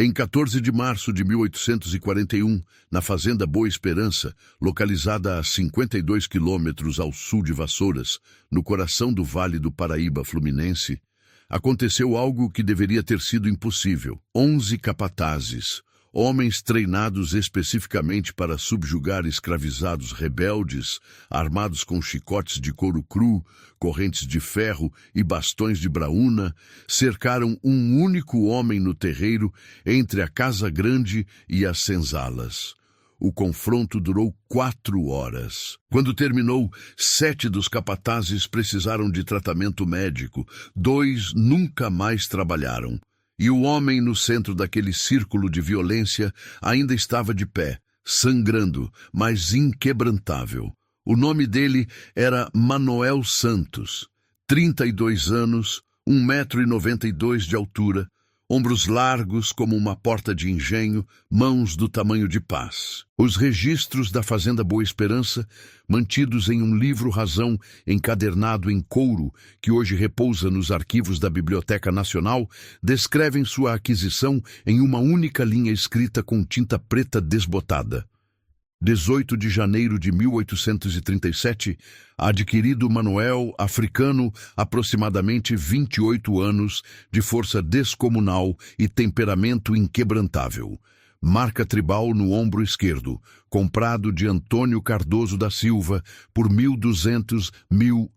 Em 14 de março de 1841, na fazenda Boa Esperança, localizada a 52 quilômetros ao sul de Vassouras, no coração do Vale do Paraíba Fluminense, aconteceu algo que deveria ter sido impossível. 11 capatazes, homens treinados especificamente para subjugar escravizados rebeldes, armados com chicotes de couro cru, correntes de ferro e bastões de braúna, cercaram um único homem no terreiro entre a Casa Grande e as senzalas. O confronto durou 4 horas. Quando terminou, 7 dos capatazes precisaram de tratamento médico, 2 nunca mais trabalharam. E o homem no centro daquele círculo de violência ainda estava de pé, sangrando, mas inquebrantável. O nome dele era Manoel Santos, 32 anos, 1,92 m de altura, ombros largos como uma porta de engenho, mãos do tamanho de pás. Os registros da Fazenda Boa Esperança, mantidos em um livro-razão encadernado em couro, que hoje repousa nos arquivos da Biblioteca Nacional, descrevem sua aquisição em uma única linha escrita com tinta preta desbotada. 18 de janeiro de 1837, adquirido Manoel, africano, aproximadamente 28 anos, de força descomunal e temperamento inquebrantável. Marca tribal no ombro esquerdo, comprado de Antônio Cardoso da Silva por 1.200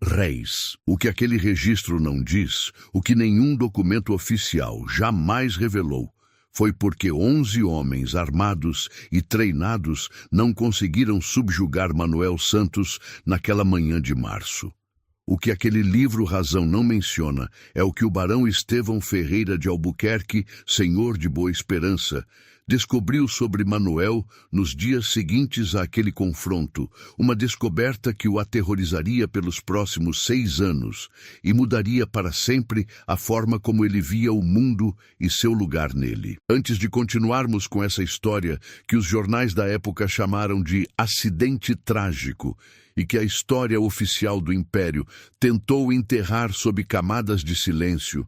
réis. O que aquele registro não diz, o que nenhum documento oficial jamais revelou, foi porque 11 homens armados e treinados não conseguiram subjugar Manoel Santos naquela manhã de março. O que aquele livro-razão não menciona é o que o barão Estevão Ferreira de Albuquerque, senhor de Boa Esperança, descobriu sobre Manoel nos dias seguintes àquele confronto, uma descoberta que o aterrorizaria pelos próximos 6 anos e mudaria para sempre a forma como ele via o mundo e seu lugar nele. Antes de continuarmos com essa história que os jornais da época chamaram de acidente trágico e que a história oficial do Império tentou enterrar sob camadas de silêncio,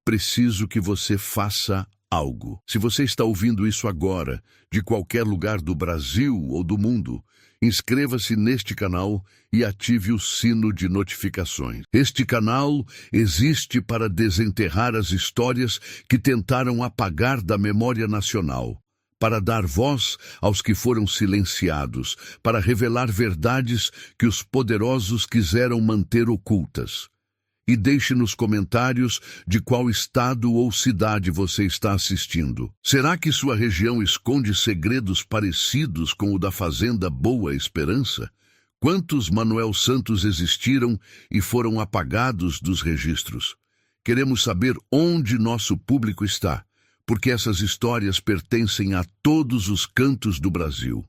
preciso que você faça algo. Se você está ouvindo isso agora, de qualquer lugar do Brasil ou do mundo, inscreva-se neste canal e ative o sino de notificações. Este canal existe para desenterrar as histórias que tentaram apagar da memória nacional, para dar voz aos que foram silenciados, para revelar verdades que os poderosos quiseram manter ocultas. E deixe nos comentários de qual estado ou cidade você está assistindo. Será que sua região esconde segredos parecidos com o da Fazenda Boa Esperança? Quantos Manoel Santos existiram e foram apagados dos registros? Queremos saber onde nosso público está, porque essas histórias pertencem a todos os cantos do Brasil.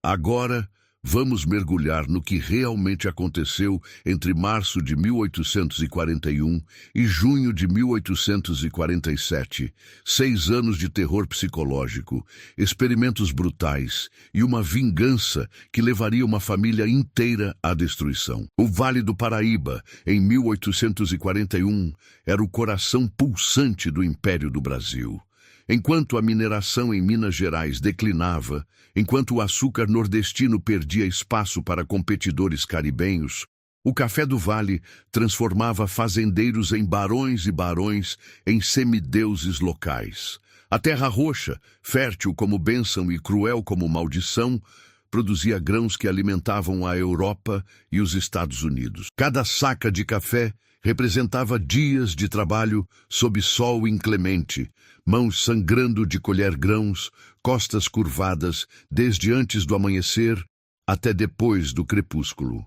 Agora, vamos mergulhar no que realmente aconteceu entre março de 1841 e junho de 1847. 6 anos de terror psicológico, experimentos brutais e uma vingança que levaria uma família inteira à destruição. O Vale do Paraíba, em 1841, era o coração pulsante do Império do Brasil. Enquanto a mineração em Minas Gerais declinava, enquanto o açúcar nordestino perdia espaço para competidores caribenhos, o café do Vale transformava fazendeiros em barões e barões em semideuses locais. A terra roxa, fértil como bênção e cruel como maldição, produzia grãos que alimentavam a Europa e os Estados Unidos. Cada saca de café representava dias de trabalho sob sol inclemente, mãos sangrando de colher grãos, costas curvadas desde antes do amanhecer até depois do crepúsculo.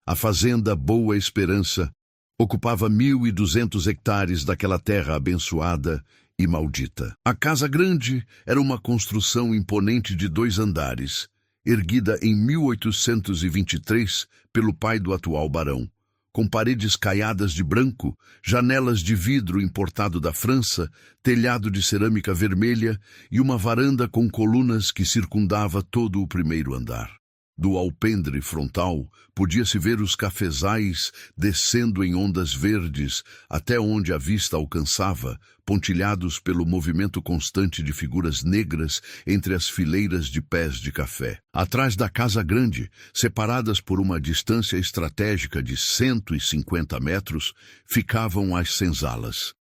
A Fazenda Boa Esperança ocupava 1.200 hectares daquela terra abençoada e maldita. A Casa Grande era uma construção imponente de 2 andares, erguida em 1823 pelo pai do atual barão, com paredes caiadas de branco, janelas de vidro importado da França, telhado de cerâmica vermelha e uma varanda com colunas que circundava todo o primeiro andar. Do alpendre frontal, podia-se ver os cafezais descendo em ondas verdes até onde a vista alcançava, pontilhados pelo movimento constante de figuras negras entre as fileiras de pés de café. Atrás da casa grande, separadas por uma distância estratégica de 150 metros, ficavam as senzalas.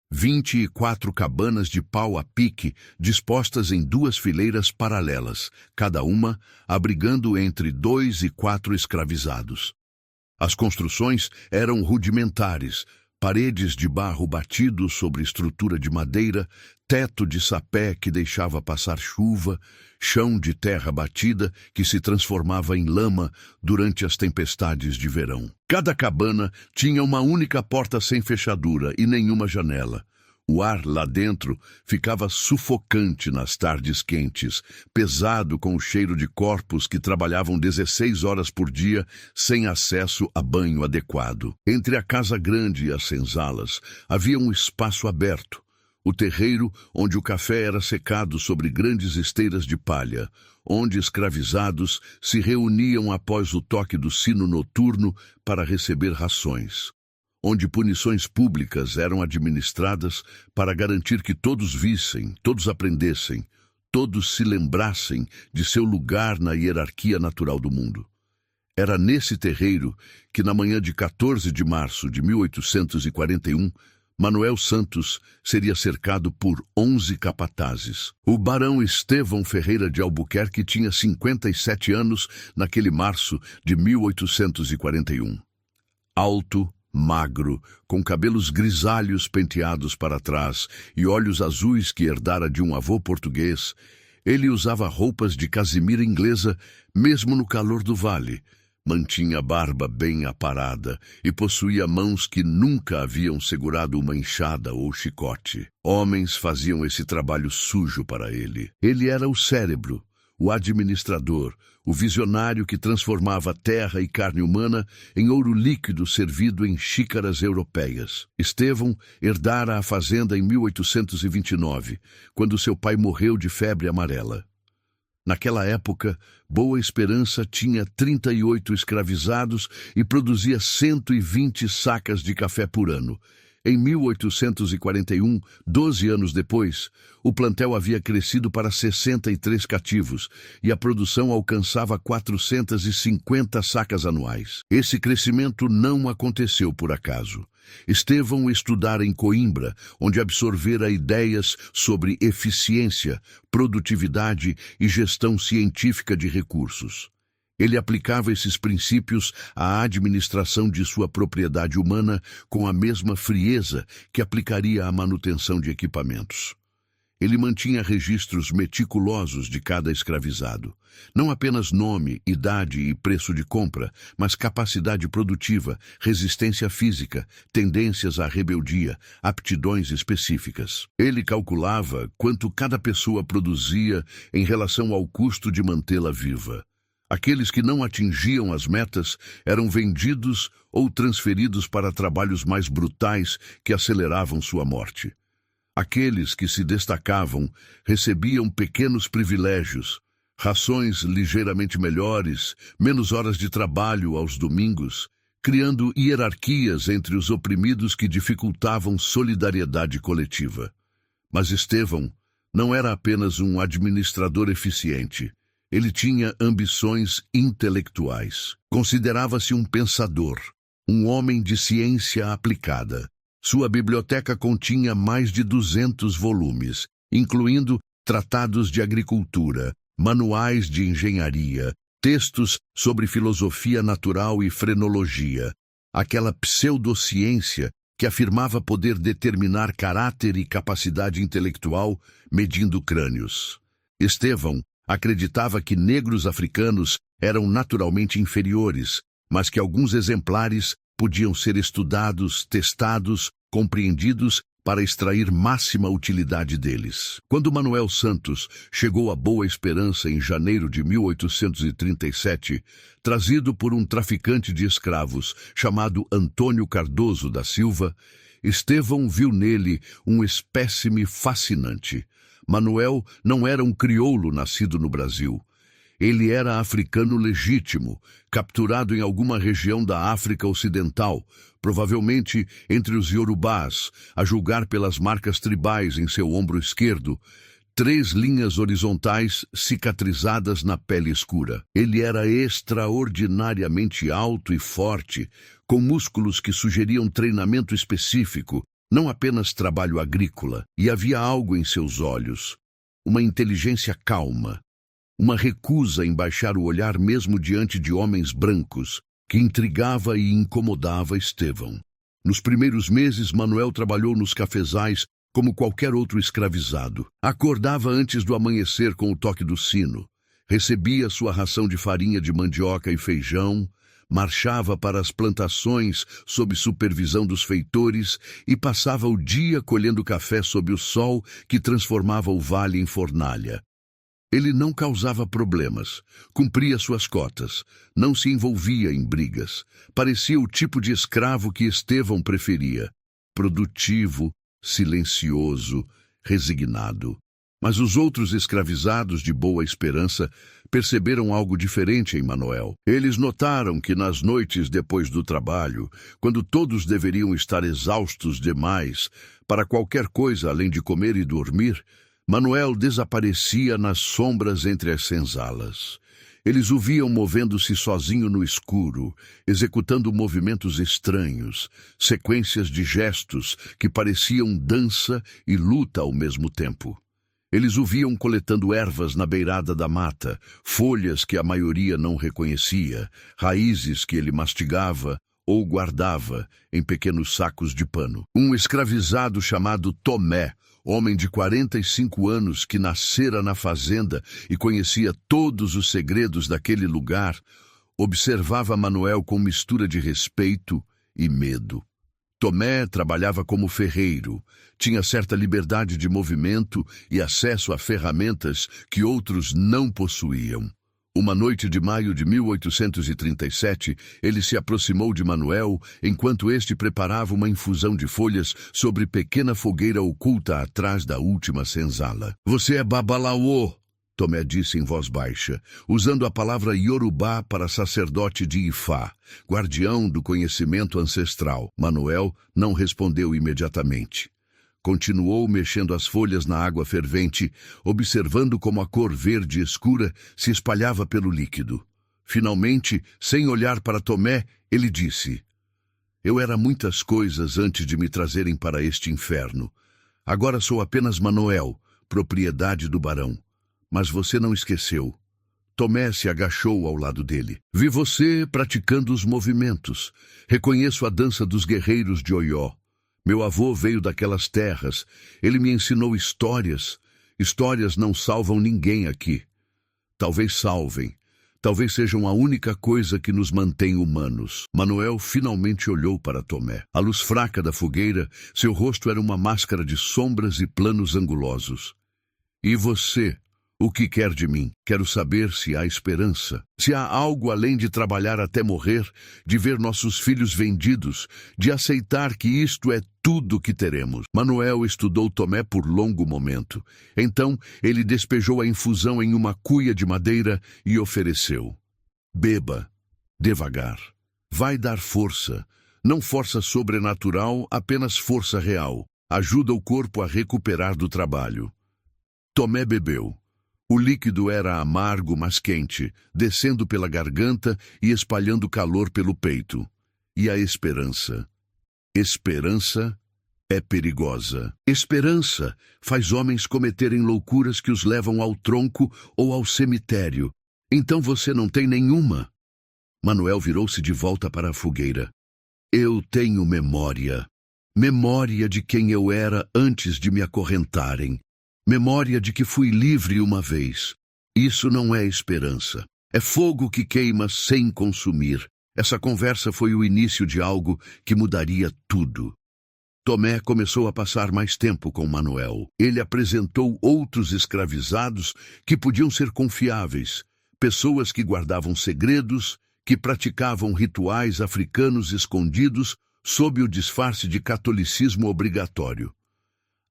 24 cabanas de pau a pique dispostas em 2 fileiras paralelas, cada uma abrigando entre 2 e 4 escravizados. As construções eram rudimentares, paredes de barro batido sobre estrutura de madeira, teto de sapé que deixava passar chuva, chão de terra batida que se transformava em lama durante as tempestades de verão. Cada cabana tinha uma única porta sem fechadura e nenhuma janela. O ar lá dentro ficava sufocante nas tardes quentes, pesado com o cheiro de corpos que trabalhavam 16 horas por dia sem acesso a banho adequado. Entre a casa grande e as senzalas havia um espaço aberto, o terreiro onde o café era secado sobre grandes esteiras de palha, onde escravizados se reuniam após o toque do sino noturno para receber rações, onde punições públicas eram administradas para garantir que todos vissem, todos aprendessem, todos se lembrassem de seu lugar na hierarquia natural do mundo. Era nesse terreiro que, na manhã de 14 de março de 1841, Manuel Santos seria cercado por 11 capatazes. O barão Estevão Ferreira de Albuquerque tinha 57 anos naquele março de 1841. Alto, magro, com cabelos grisalhos penteados para trás e olhos azuis que herdara de um avô português, ele usava roupas de casimira inglesa mesmo no calor do vale. Mantinha a barba bem aparada e possuía mãos que nunca haviam segurado uma enxada ou chicote. Homens faziam esse trabalho sujo para ele. Ele era o cérebro, o administrador, o visionário que transformava terra e carne humana em ouro líquido servido em xícaras europeias. Estevão herdara a fazenda em 1829, quando seu pai morreu de febre amarela. Naquela época, Boa Esperança tinha 38 escravizados e produzia 120 sacas de café por ano. Em 1841, 12 anos depois, o plantel havia crescido para 63 cativos e a produção alcançava 450 sacas anuais. Esse crescimento não aconteceu por acaso. Estevão estudara em Coimbra, onde absorvera ideias sobre eficiência, produtividade e gestão científica de recursos. Ele aplicava esses princípios à administração de sua propriedade humana com a mesma frieza que aplicaria à manutenção de equipamentos. Ele mantinha registros meticulosos de cada escravizado. Não apenas nome, idade e preço de compra, mas capacidade produtiva, resistência física, tendências à rebeldia, aptidões específicas. Ele calculava quanto cada pessoa produzia em relação ao custo de mantê-la viva. Aqueles que não atingiam as metas eram vendidos ou transferidos para trabalhos mais brutais que aceleravam sua morte. Aqueles que se destacavam recebiam pequenos privilégios, rações ligeiramente melhores, menos horas de trabalho aos domingos, criando hierarquias entre os oprimidos que dificultavam solidariedade coletiva. Mas Estevão não era apenas um administrador eficiente. Ele tinha ambições intelectuais. Considerava-se um pensador, um homem de ciência aplicada. Sua biblioteca continha mais de 200 volumes, incluindo tratados de agricultura, manuais de engenharia, textos sobre filosofia natural e frenologia, aquela pseudociência que afirmava poder determinar caráter e capacidade intelectual medindo crânios. Estevão acreditava que negros africanos eram naturalmente inferiores, mas que alguns exemplares podiam ser estudados, testados, compreendidos para extrair máxima utilidade deles. Quando Manuel Santos chegou a Boa Esperança em janeiro de 1837, trazido por um traficante de escravos chamado Antônio Cardoso da Silva, Estevão viu nele um espécime fascinante. Manuel não era um crioulo nascido no Brasil. Ele era africano legítimo, capturado em alguma região da África Ocidental, provavelmente entre os Yorubás, a julgar pelas marcas tribais em seu ombro esquerdo, 3 linhas horizontais cicatrizadas na pele escura. Ele era extraordinariamente alto e forte, com músculos que sugeriam treinamento específico, não apenas trabalho agrícola, e havia algo em seus olhos, uma inteligência calma, uma recusa em baixar o olhar mesmo diante de homens brancos, que intrigava e incomodava Estevão. Nos primeiros meses, Manuel trabalhou nos cafezais como qualquer outro escravizado. Acordava antes do amanhecer com o toque do sino, recebia sua ração de farinha de mandioca e feijão, marchava para as plantações sob supervisão dos feitores e passava o dia colhendo café sob o sol que transformava o vale em fornalha. Ele não causava problemas, cumpria suas cotas, não se envolvia em brigas. Parecia o tipo de escravo que Estevão preferia, produtivo, silencioso, resignado. Mas os outros escravizados de Boa Esperança perceberam algo diferente em Manuel. Eles notaram que nas noites depois do trabalho, quando todos deveriam estar exaustos demais para qualquer coisa além de comer e dormir, Manuel desaparecia nas sombras entre as senzalas. Eles o viam movendo-se sozinho no escuro, executando movimentos estranhos, sequências de gestos que pareciam dança e luta ao mesmo tempo. Eles o viam coletando ervas na beirada da mata, folhas que a maioria não reconhecia, raízes que ele mastigava ou guardava em pequenos sacos de pano. Um escravizado chamado Tomé, homem de 45 anos que nascera na fazenda e conhecia todos os segredos daquele lugar, observava Manuel com mistura de respeito e medo. Tomé trabalhava como ferreiro, tinha certa liberdade de movimento e acesso a ferramentas que outros não possuíam. Uma noite de maio de 1837, ele se aproximou de Manuel enquanto este preparava uma infusão de folhas sobre pequena fogueira oculta atrás da última senzala. "Você é Babalaô", Tomé disse em voz baixa, usando a palavra Yorubá para sacerdote de Ifá, guardião do conhecimento ancestral. Manuel não respondeu imediatamente. Continuou mexendo as folhas na água fervente, observando como a cor verde escura se espalhava pelo líquido. Finalmente, sem olhar para Tomé, ele disse: "Eu era muitas coisas antes de me trazerem para este inferno. Agora sou apenas Manuel, propriedade do barão. Mas você não esqueceu." Tomé se agachou ao lado dele. "Vi você praticando os movimentos. Reconheço a dança dos guerreiros de Oió. Meu avô veio daquelas terras. Ele me ensinou histórias. Histórias não salvam ninguém aqui. Talvez salvem. Talvez sejam a única coisa que nos mantém humanos." Manuel finalmente olhou para Tomé. À luz fraca da fogueira, seu rosto era uma máscara de sombras e planos angulosos. "E você? O que quer de mim? Quero saber se há esperança. Se há algo além de trabalhar até morrer, de ver nossos filhos vendidos, de aceitar que isto é tudo que teremos." Manuel estudou Tomé por longo momento. Então, ele despejou a infusão em uma cuia de madeira e ofereceu: "Beba, devagar. Vai dar força. Não força sobrenatural, apenas força real. Ajuda o corpo a recuperar do trabalho." Tomé bebeu. O líquido era amargo, mas quente, descendo pela garganta e espalhando calor pelo peito. E a esperança? Esperança é perigosa. Esperança faz homens cometerem loucuras que os levam ao tronco ou ao cemitério. Então você não tem nenhuma. Manuel virou-se de volta para a fogueira. "Eu tenho memória. Memória de quem eu era antes de me acorrentarem. Memória de que fui livre uma vez. Isso não é esperança. É fogo que queima sem consumir." Essa conversa foi o início de algo que mudaria tudo. Tomé começou a passar mais tempo com Manuel. Ele apresentou outros escravizados que podiam ser confiáveis, pessoas que guardavam segredos, que praticavam rituais africanos escondidos sob o disfarce de catolicismo obrigatório.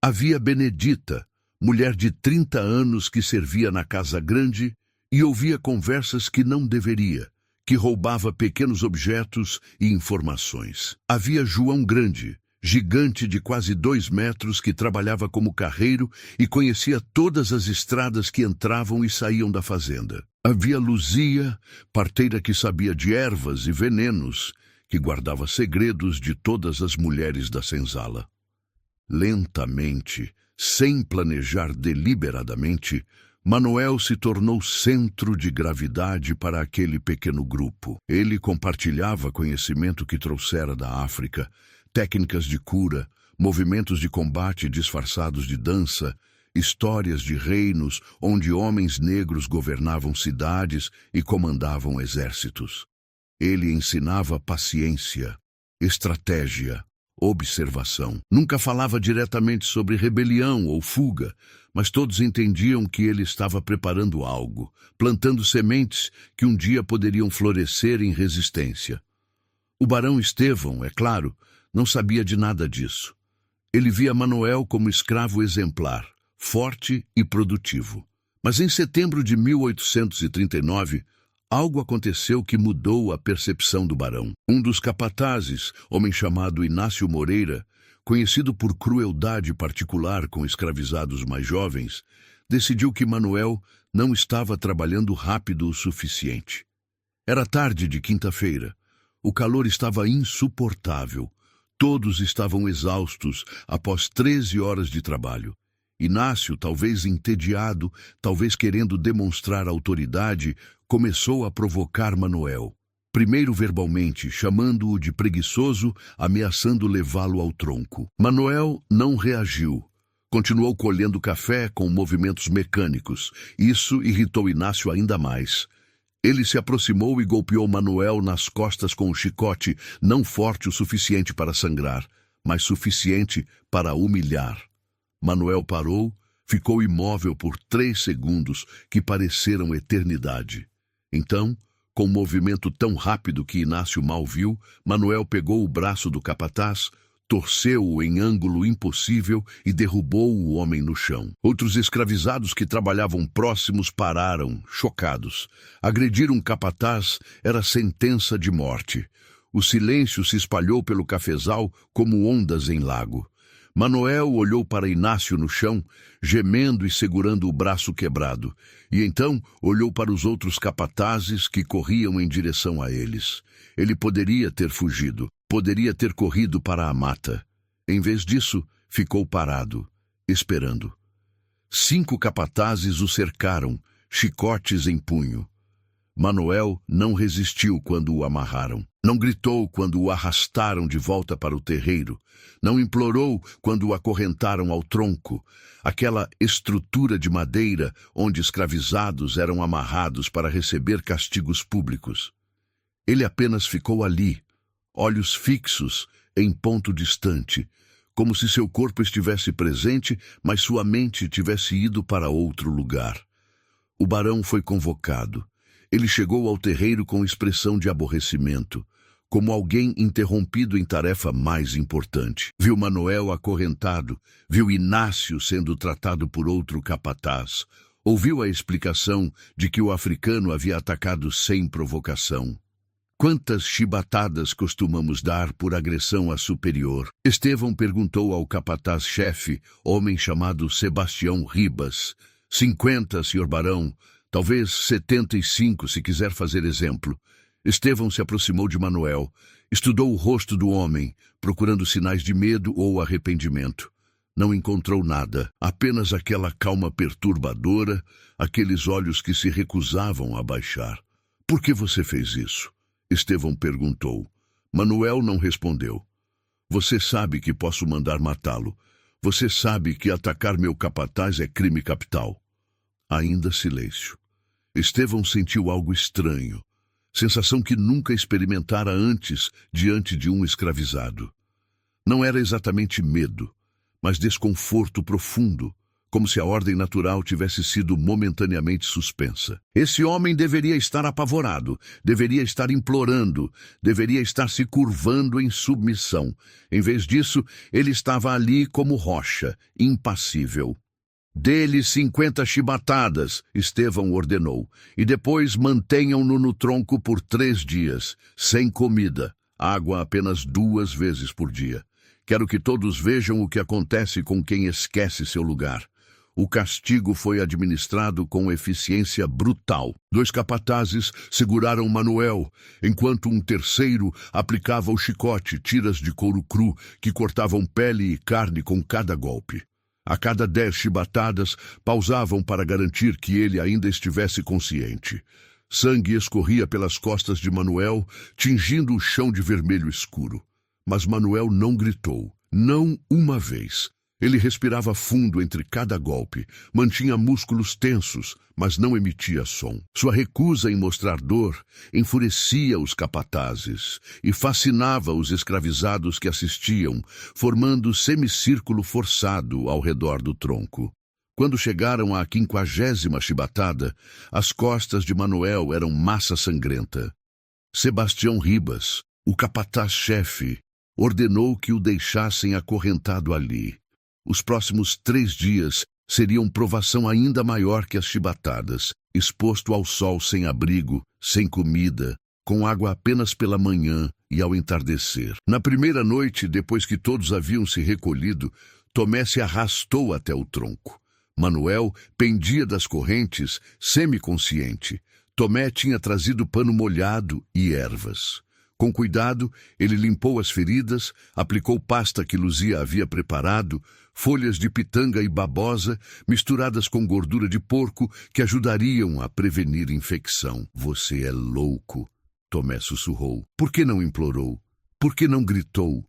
Havia Benedita, mulher de 30 anos que servia na casa grande, e ouvia conversas que não deveria, que roubava pequenos objetos e informações. Havia João Grande, gigante de quase 2 metros que trabalhava como carreiro e conhecia todas as estradas que entravam e saíam da fazenda. Havia Luzia, parteira que sabia de ervas e venenos, que guardava segredos de todas as mulheres da senzala. Lentamente, sem planejar deliberadamente, Manuel se tornou centro de gravidade para aquele pequeno grupo. Ele compartilhava conhecimento que trouxera da África, técnicas de cura, movimentos de combate disfarçados de dança, histórias de reinos onde homens negros governavam cidades e comandavam exércitos. Ele ensinava paciência, estratégia, observação. Nunca falava diretamente sobre rebelião ou fuga, mas todos entendiam que ele estava preparando algo, plantando sementes que um dia poderiam florescer em resistência. O barão Estevão, é claro, não sabia de nada disso. Ele via Manuel como escravo exemplar, forte e produtivo. Mas em setembro de 1839, algo aconteceu que mudou a percepção do barão. Um dos capatazes, homem chamado Inácio Moreira, conhecido por crueldade particular com escravizados mais jovens, decidiu que Manuel não estava trabalhando rápido o suficiente. Era tarde de quinta-feira. O calor estava insuportável. Todos estavam exaustos após 13 horas de trabalho. Inácio, talvez entediado, talvez querendo demonstrar autoridade, começou a provocar Manuel. Primeiro verbalmente, chamando-o de preguiçoso, ameaçando levá-lo ao tronco. Manuel não reagiu. Continuou colhendo café com movimentos mecânicos. Isso irritou Inácio ainda mais. Ele se aproximou e golpeou Manuel nas costas com um chicote, não forte o suficiente para sangrar, mas suficiente para humilhar. Manuel parou, ficou imóvel por 3 segundos, que pareceram eternidade. Então, com um movimento tão rápido que Inácio mal viu, Manuel pegou o braço do capataz, torceu-o em ângulo impossível e derrubou o homem no chão. Outros escravizados que trabalhavam próximos pararam, chocados. Agredir um capataz era sentença de morte. O silêncio se espalhou pelo cafezal como ondas em lago. Manuel olhou para Inácio no chão, gemendo e segurando o braço quebrado, e então olhou para os outros capatazes que corriam em direção a eles. Ele poderia ter fugido, poderia ter corrido para a mata. Em vez disso, ficou parado, esperando. 5 capatazes o cercaram, chicotes em punho. Manuel não resistiu quando o amarraram. Não gritou quando o arrastaram de volta para o terreiro. Não implorou quando o acorrentaram ao tronco, aquela estrutura de madeira onde escravizados eram amarrados para receber castigos públicos. Ele apenas ficou ali, olhos fixos, em ponto distante, como se seu corpo estivesse presente, mas sua mente tivesse ido para outro lugar. O barão foi convocado. Ele chegou ao terreiro com expressão de aborrecimento, como alguém interrompido em tarefa mais importante. Viu Manuel acorrentado, viu Inácio sendo tratado por outro capataz, ouviu a explicação de que o africano havia atacado sem provocação. Quantas chibatadas costumamos dar por agressão a superior? Estevão perguntou ao capataz-chefe, homem chamado Sebastião Ribas. 50, senhor barão, talvez 75, se quiser fazer exemplo. Estevão se aproximou de Manuel, estudou o rosto do homem, procurando sinais de medo ou arrependimento. Não encontrou nada, apenas aquela calma perturbadora, aqueles olhos que se recusavam a baixar. Por que você fez isso? Estevão perguntou. Manuel não respondeu. Você sabe que posso mandar matá-lo. Você sabe que atacar meu capataz é crime capital. Ainda silêncio. Estevão sentiu algo estranho, sensação que nunca experimentara antes diante de um escravizado. Não era exatamente medo, mas desconforto profundo, como se a ordem natural tivesse sido momentaneamente suspensa. Esse homem deveria estar apavorado, deveria estar implorando, deveria estar se curvando em submissão. Em vez disso, ele estava ali como rocha, impassível. Dê-lhe 50 chibatadas, Estevão ordenou, e depois mantenham-no no tronco por 3 dias, sem comida, água apenas 2 vezes por dia. Quero que todos vejam o que acontece com quem esquece seu lugar. O castigo foi administrado com eficiência brutal. 2 capatazes seguraram Manuel, enquanto um terceiro aplicava o chicote, tiras de couro cru, que cortavam pele e carne com cada golpe. A cada 10 chibatadas, pausavam para garantir que ele ainda estivesse consciente. Sangue escorria pelas costas de Manuel, tingindo o chão de vermelho escuro. Mas Manuel não gritou, não uma vez. Ele respirava fundo entre cada golpe, mantinha músculos tensos, mas não emitia som. Sua recusa em mostrar dor enfurecia os capatazes e fascinava os escravizados que assistiam, formando semicírculo forçado ao redor do tronco. Quando chegaram à 50ª chibatada, as costas de Manuel eram massa sangrenta. Sebastião Ribas, o capataz-chefe, ordenou que o deixassem acorrentado ali. Os próximos 3 dias seriam provação ainda maior que as chibatadas, exposto ao sol sem abrigo, sem comida, com água apenas pela manhã e ao entardecer. Na primeira noite, depois que todos haviam se recolhido, Tomé se arrastou até o tronco. Manuel pendia das correntes, semiconsciente. Tomé tinha trazido pano molhado e ervas. Com cuidado, ele limpou as feridas, aplicou pasta que Luzia havia preparado, folhas de pitanga e babosa, misturadas com gordura de porco, que ajudariam a prevenir infecção. Você é louco, Tomé sussurrou. Por que não implorou? Por que não gritou?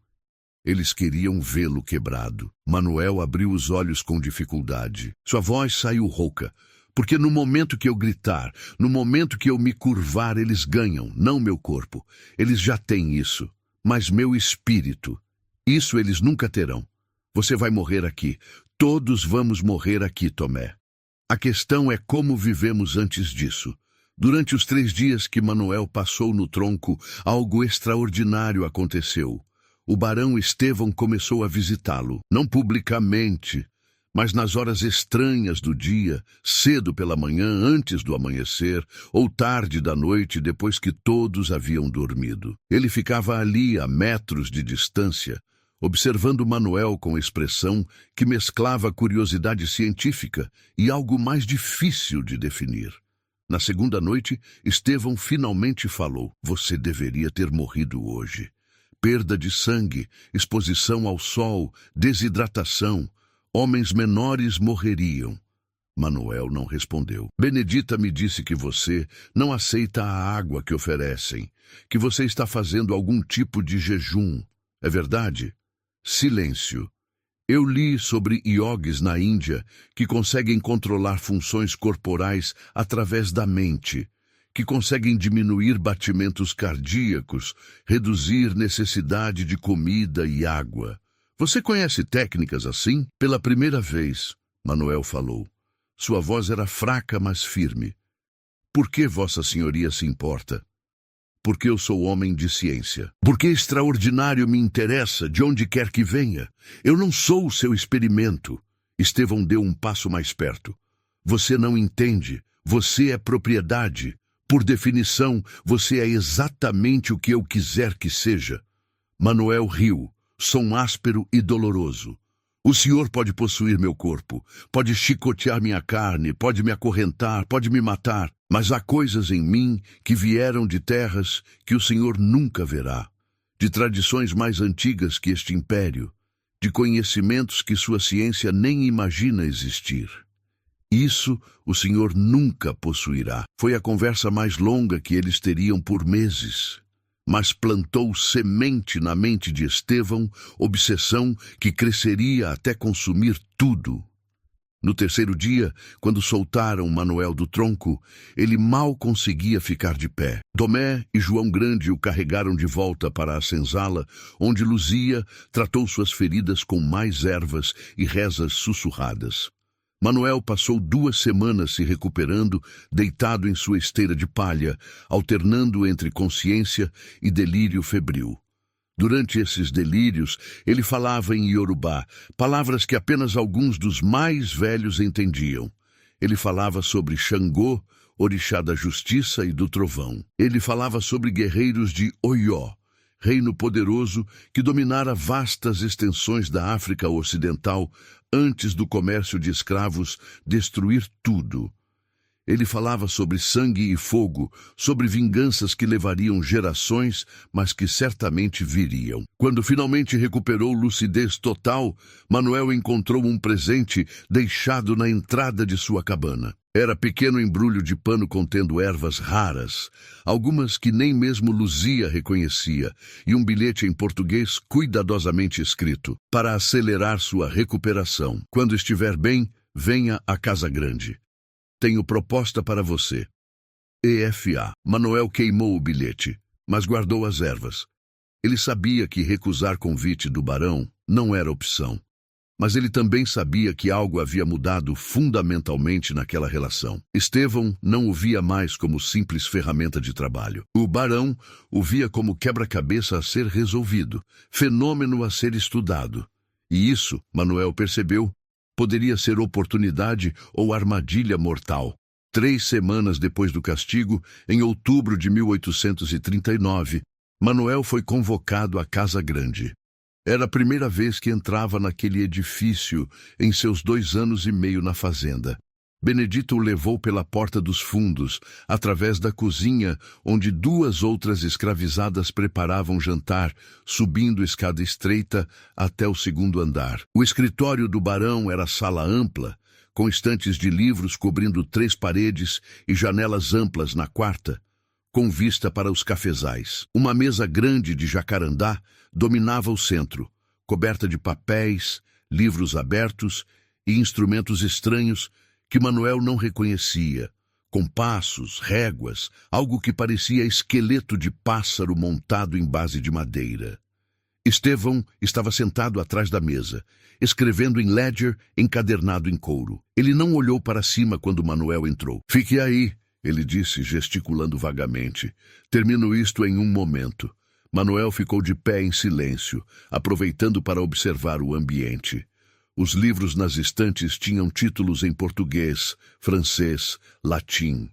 Eles queriam vê-lo quebrado. Manuel abriu os olhos com dificuldade. Sua voz saiu rouca. Porque no momento que eu gritar, no momento que eu me curvar, eles ganham, não meu corpo. Eles já têm isso. Mas meu espírito, isso eles nunca terão. Você vai morrer aqui. Todos vamos morrer aqui, Tomé. A questão é como vivemos antes disso. Durante os 3 dias que Manuel passou no tronco, algo extraordinário aconteceu. O barão Estevão começou a visitá-lo, não publicamente, mas nas horas estranhas do dia, cedo pela manhã, antes do amanhecer, ou tarde da noite, depois que todos haviam dormido. Ele ficava ali, a metros de distância, observando Manuel com expressão que mesclava curiosidade científica e algo mais difícil de definir. Na segunda noite, Estevão finalmente falou: "Você deveria ter morrido hoje. Perda de sangue, exposição ao sol, desidratação. Homens menores morreriam." Manuel não respondeu. "Benedita me disse que você não aceita a água que oferecem, que você está fazendo algum tipo de jejum. É verdade?" Silêncio. Eu li sobre iogues na Índia que conseguem controlar funções corporais através da mente, que conseguem diminuir batimentos cardíacos, reduzir necessidade de comida e água. Você conhece técnicas assim? Pela primeira vez, Manuel falou. Sua voz era fraca, mas firme. Por que Vossa Senhoria se importa? Porque eu sou homem de ciência. Porque extraordinário me interessa, de onde quer que venha. Eu não sou o seu experimento. Estevão deu um passo mais perto. Você não entende. Você é propriedade. Por definição, você é exatamente o que eu quiser que seja. Manuel riu, som áspero e doloroso. O senhor pode possuir meu corpo, pode chicotear minha carne, pode me acorrentar, pode me matar, mas há coisas em mim que vieram de terras que o senhor nunca verá, de tradições mais antigas que este império, de conhecimentos que sua ciência nem imagina existir. Isso o senhor nunca possuirá. Foi a conversa mais longa que eles teriam por meses. Mas plantou semente na mente de Estevão, obsessão que cresceria até consumir tudo. No terceiro dia, quando soltaram Manuel do tronco, ele mal conseguia ficar de pé. Tomé e João Grande o carregaram de volta para a senzala, onde Luzia tratou suas feridas com mais ervas e rezas sussurradas. Manuel passou 2 semanas se recuperando, deitado em sua esteira de palha, alternando entre consciência e delírio febril. Durante esses delírios, ele falava em Iorubá, palavras que apenas alguns dos mais velhos entendiam. Ele falava sobre Xangô, orixá da justiça e do trovão. Ele falava sobre guerreiros de Oió, reino poderoso que dominara vastas extensões da África Ocidental antes do comércio de escravos destruir tudo. Ele falava sobre sangue e fogo, sobre vinganças que levariam gerações, mas que certamente viriam. Quando finalmente recuperou lucidez total, Manuel encontrou um presente deixado na entrada de sua cabana. Era pequeno embrulho de pano contendo ervas raras, algumas que nem mesmo Luzia reconhecia, e um bilhete em português cuidadosamente escrito, para acelerar sua recuperação. Quando estiver bem, venha à Casa Grande. Tenho proposta para você. EFA. Manuel queimou o bilhete, mas guardou as ervas. Ele sabia que recusar convite do barão não era opção. Mas ele também sabia que algo havia mudado fundamentalmente naquela relação. Estevão não o via mais como simples ferramenta de trabalho. O barão o via como quebra-cabeça a ser resolvido, fenômeno a ser estudado. E isso, Manuel percebeu, poderia ser oportunidade ou armadilha mortal. 3 semanas depois do castigo, em outubro de 1839, Manuel foi convocado à Casa Grande. Era a primeira vez que entrava naquele edifício em seus 2 anos e meio na fazenda. Benedito o levou pela porta dos fundos, através da cozinha, onde 2 outras escravizadas preparavam jantar, subindo escada estreita até o 2º andar. O escritório do barão era sala ampla, com estantes de livros cobrindo 3 paredes e janelas amplas na 4ª, com vista para os cafezais. Uma mesa grande de jacarandá dominava o centro, coberta de papéis, livros abertos e instrumentos estranhos que Manuel não reconhecia, compassos, réguas, algo que parecia esqueleto de pássaro montado em base de madeira. Estevão estava sentado atrás da mesa, escrevendo em ledger encadernado em couro. Ele não olhou para cima quando Manuel entrou. "Fique aí", ele disse, gesticulando vagamente. "Termino isto em um momento." Manuel ficou de pé em silêncio, aproveitando para observar o ambiente. Os livros nas estantes tinham títulos em português, francês, latim.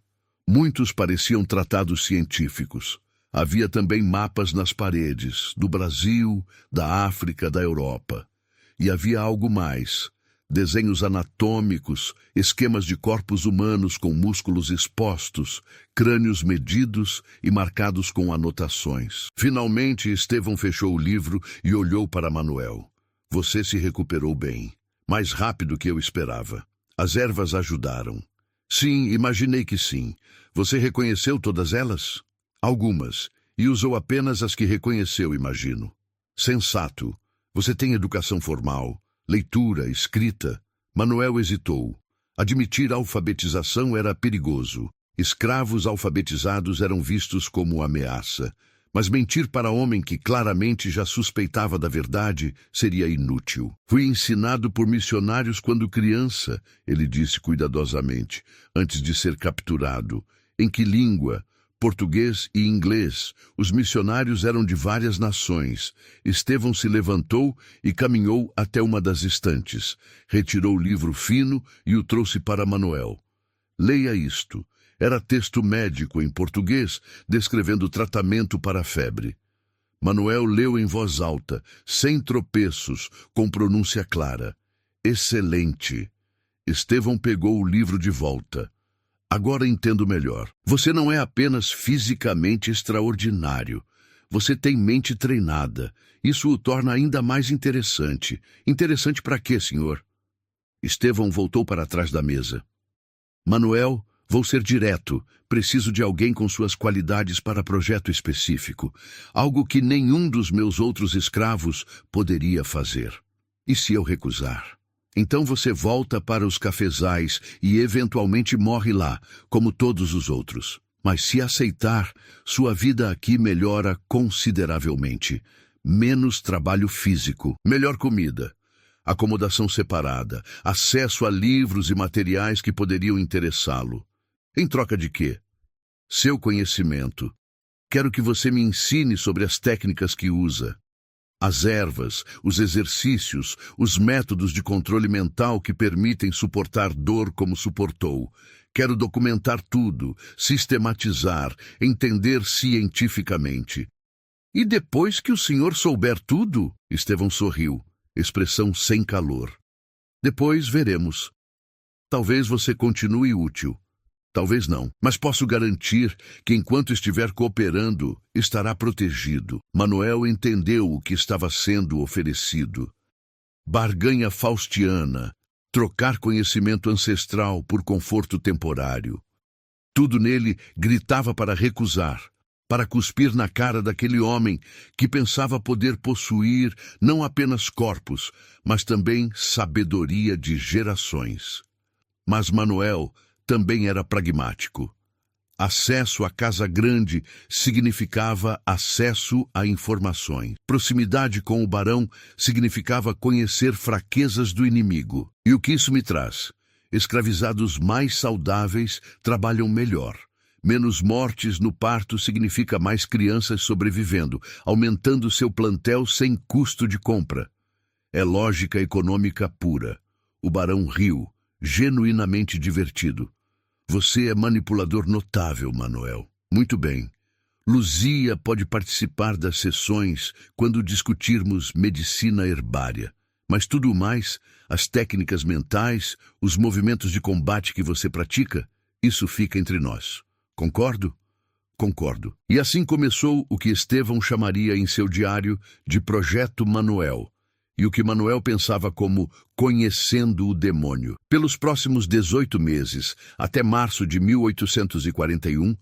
Muitos pareciam tratados científicos. Havia também mapas nas paredes, do Brasil, da África, da Europa. E havia algo mais: desenhos anatômicos, esquemas de corpos humanos com músculos expostos, crânios medidos e marcados com anotações. Finalmente, Estevão fechou o livro e olhou para Manuel. "Você se recuperou bem, mais rápido que eu esperava. As ervas ajudaram." "Sim, imaginei que sim. Você reconheceu todas elas?" "Algumas, e usou apenas as que reconheceu, imagino." "Sensato. Você tem educação formal, leitura, escrita." Manuel hesitou. Admitir a alfabetização era perigoso. Escravos alfabetizados eram vistos como ameaça. Mas mentir para homem que claramente já suspeitava da verdade seria inútil. "Fui ensinado por missionários quando criança", ele disse cuidadosamente, antes de ser capturado. "Em que língua?" "Português e inglês. Os missionários eram de várias nações." Estevão se levantou e caminhou até uma das estantes. Retirou o livro fino e o trouxe para Manuel. "Leia isto." Era texto médico em português, descrevendo tratamento para a febre. Manuel leu em voz alta, sem tropeços, com pronúncia clara. "Excelente." Estevão pegou o livro de volta. "Agora entendo melhor. Você não é apenas fisicamente extraordinário. Você tem mente treinada. Isso o torna ainda mais interessante." "Interessante para quê, senhor?" Estevão voltou para trás da mesa. "Manuel, vou ser direto. Preciso de alguém com suas qualidades para projeto específico. Algo que nenhum dos meus outros escravos poderia fazer. E se eu recusar? Então você volta para os cafezais e eventualmente morre lá, como todos os outros. Mas se aceitar, sua vida aqui melhora consideravelmente. Menos trabalho físico, melhor comida, acomodação separada, acesso a livros e materiais que poderiam interessá-lo. Em troca de quê? Seu conhecimento. Quero que você me ensine sobre as técnicas que usa." As ervas, os exercícios, os métodos de controle mental que permitem suportar dor como suportou. Quero documentar tudo, sistematizar, entender cientificamente. E depois que o senhor souber tudo, Estevão sorriu, expressão sem calor. Depois veremos. Talvez você continue útil. Talvez não, mas posso garantir que enquanto estiver cooperando, estará protegido. Manuel entendeu o que estava sendo oferecido. Barganha faustiana, trocar conhecimento ancestral por conforto temporário. Tudo nele gritava para recusar, para cuspir na cara daquele homem que pensava poder possuir não apenas corpos, mas também sabedoria de gerações. Mas Manuel também era pragmático. Acesso à Casa Grande significava acesso a informações. Proximidade com o barão significava conhecer fraquezas do inimigo. E o que isso me traz? Escravizados mais saudáveis trabalham melhor. Menos mortes no parto significa mais crianças sobrevivendo, aumentando seu plantel sem custo de compra. É lógica econômica pura. O barão riu, genuinamente divertido. Você é manipulador notável, Manuel. Muito bem. Luzia pode participar das sessões quando discutirmos medicina herbária. Mas tudo mais, as técnicas mentais, os movimentos de combate que você pratica, isso fica entre nós. Concordo? Concordo. E assim começou o que Estevão chamaria em seu diário de Projeto Manuel, e o que Manuel pensava como conhecendo o demônio. Pelos próximos 18 meses, até março de 1841,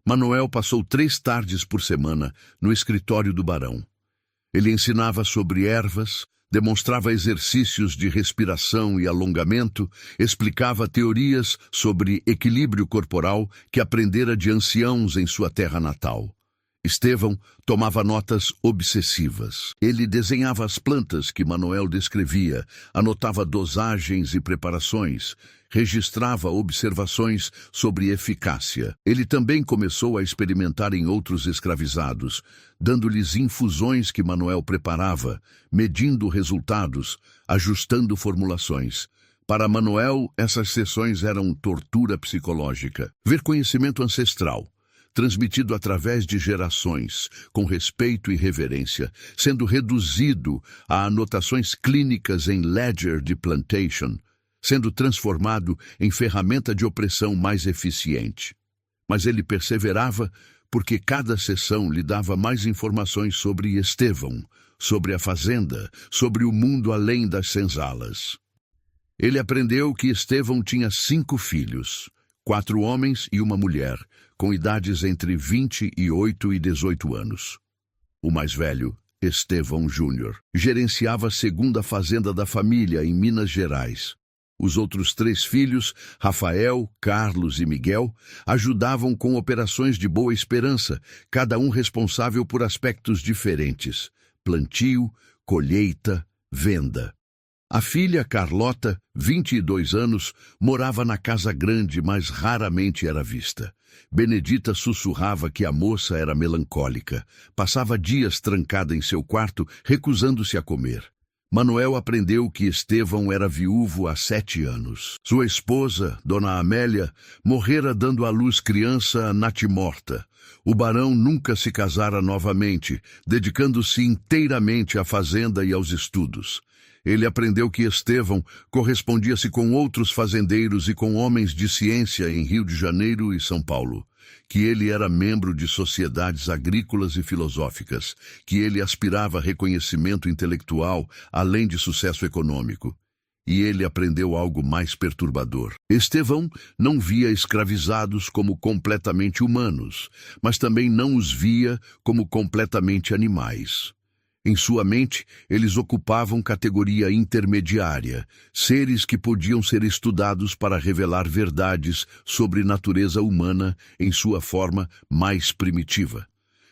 Manuel passou 3 tardes por semana no escritório do barão. Ele ensinava sobre ervas, demonstrava exercícios de respiração e alongamento, explicava teorias sobre equilíbrio corporal que aprendera de anciãos em sua terra natal. Estevão tomava notas obsessivas. Ele desenhava as plantas que Manuel descrevia, anotava dosagens e preparações, registrava observações sobre eficácia. Ele também começou a experimentar em outros escravizados, dando-lhes infusões que Manuel preparava, medindo resultados, ajustando formulações. Para Manuel, essas sessões eram tortura psicológica. Ver conhecimento ancestral, transmitido através de gerações, com respeito e reverência, sendo reduzido a anotações clínicas em ledger de plantation, sendo transformado em ferramenta de opressão mais eficiente. Mas ele perseverava porque cada sessão lhe dava mais informações sobre Estevão, sobre a fazenda, sobre o mundo além das senzalas. Ele aprendeu que Estevão tinha 5 filhos, 4 homens e uma mulher, com idades entre 28 e 18 anos. O mais velho, Estevão Júnior, gerenciava a segunda fazenda da família em Minas Gerais. Os outros 3 filhos, Rafael, Carlos e Miguel, ajudavam com operações de Boa Esperança, cada um responsável por aspectos diferentes: plantio, colheita, venda. A filha, Carlota, 22 anos, morava na Casa Grande, mas raramente era vista. Benedita sussurrava que a moça era melancólica. Passava dias trancada em seu quarto, recusando-se a comer. Manuel aprendeu que Estevão era viúvo há 7 anos. Sua esposa, Dona Amélia, morrera dando à luz criança natimorta. O barão nunca se casara novamente, dedicando-se inteiramente à fazenda e aos estudos. Ele aprendeu que Estevão correspondia-se com outros fazendeiros e com homens de ciência em Rio de Janeiro e São Paulo, que ele era membro de sociedades agrícolas e filosóficas, que ele aspirava a reconhecimento intelectual além de sucesso econômico. E ele aprendeu algo mais perturbador. Estevão não via escravizados como completamente humanos, mas também não os via como completamente animais. Em sua mente, eles ocupavam categoria intermediária, seres que podiam ser estudados para revelar verdades sobre natureza humana em sua forma mais primitiva.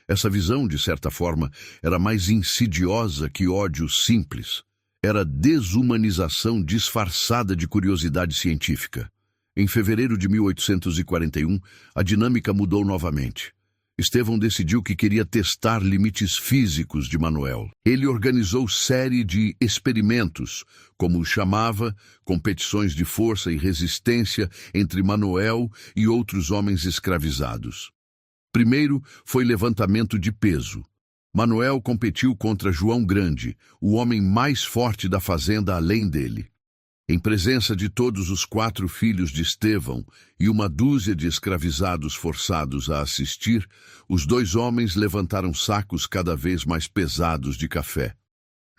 Essa visão, de certa forma, era mais insidiosa que ódio simples. Era desumanização disfarçada de curiosidade científica. Em fevereiro de 1841, a dinâmica mudou novamente. Estevão decidiu que queria testar limites físicos de Manuel. Ele organizou série de experimentos, como os chamava, competições de força e resistência entre Manuel e outros homens escravizados. Primeiro foi levantamento de peso. Manuel competiu contra João Grande, o homem mais forte da fazenda além dele. Em presença de todos os 4 filhos de Estevão e uma dúzia de escravizados forçados a assistir, os 2 homens levantaram sacos cada vez mais pesados de café.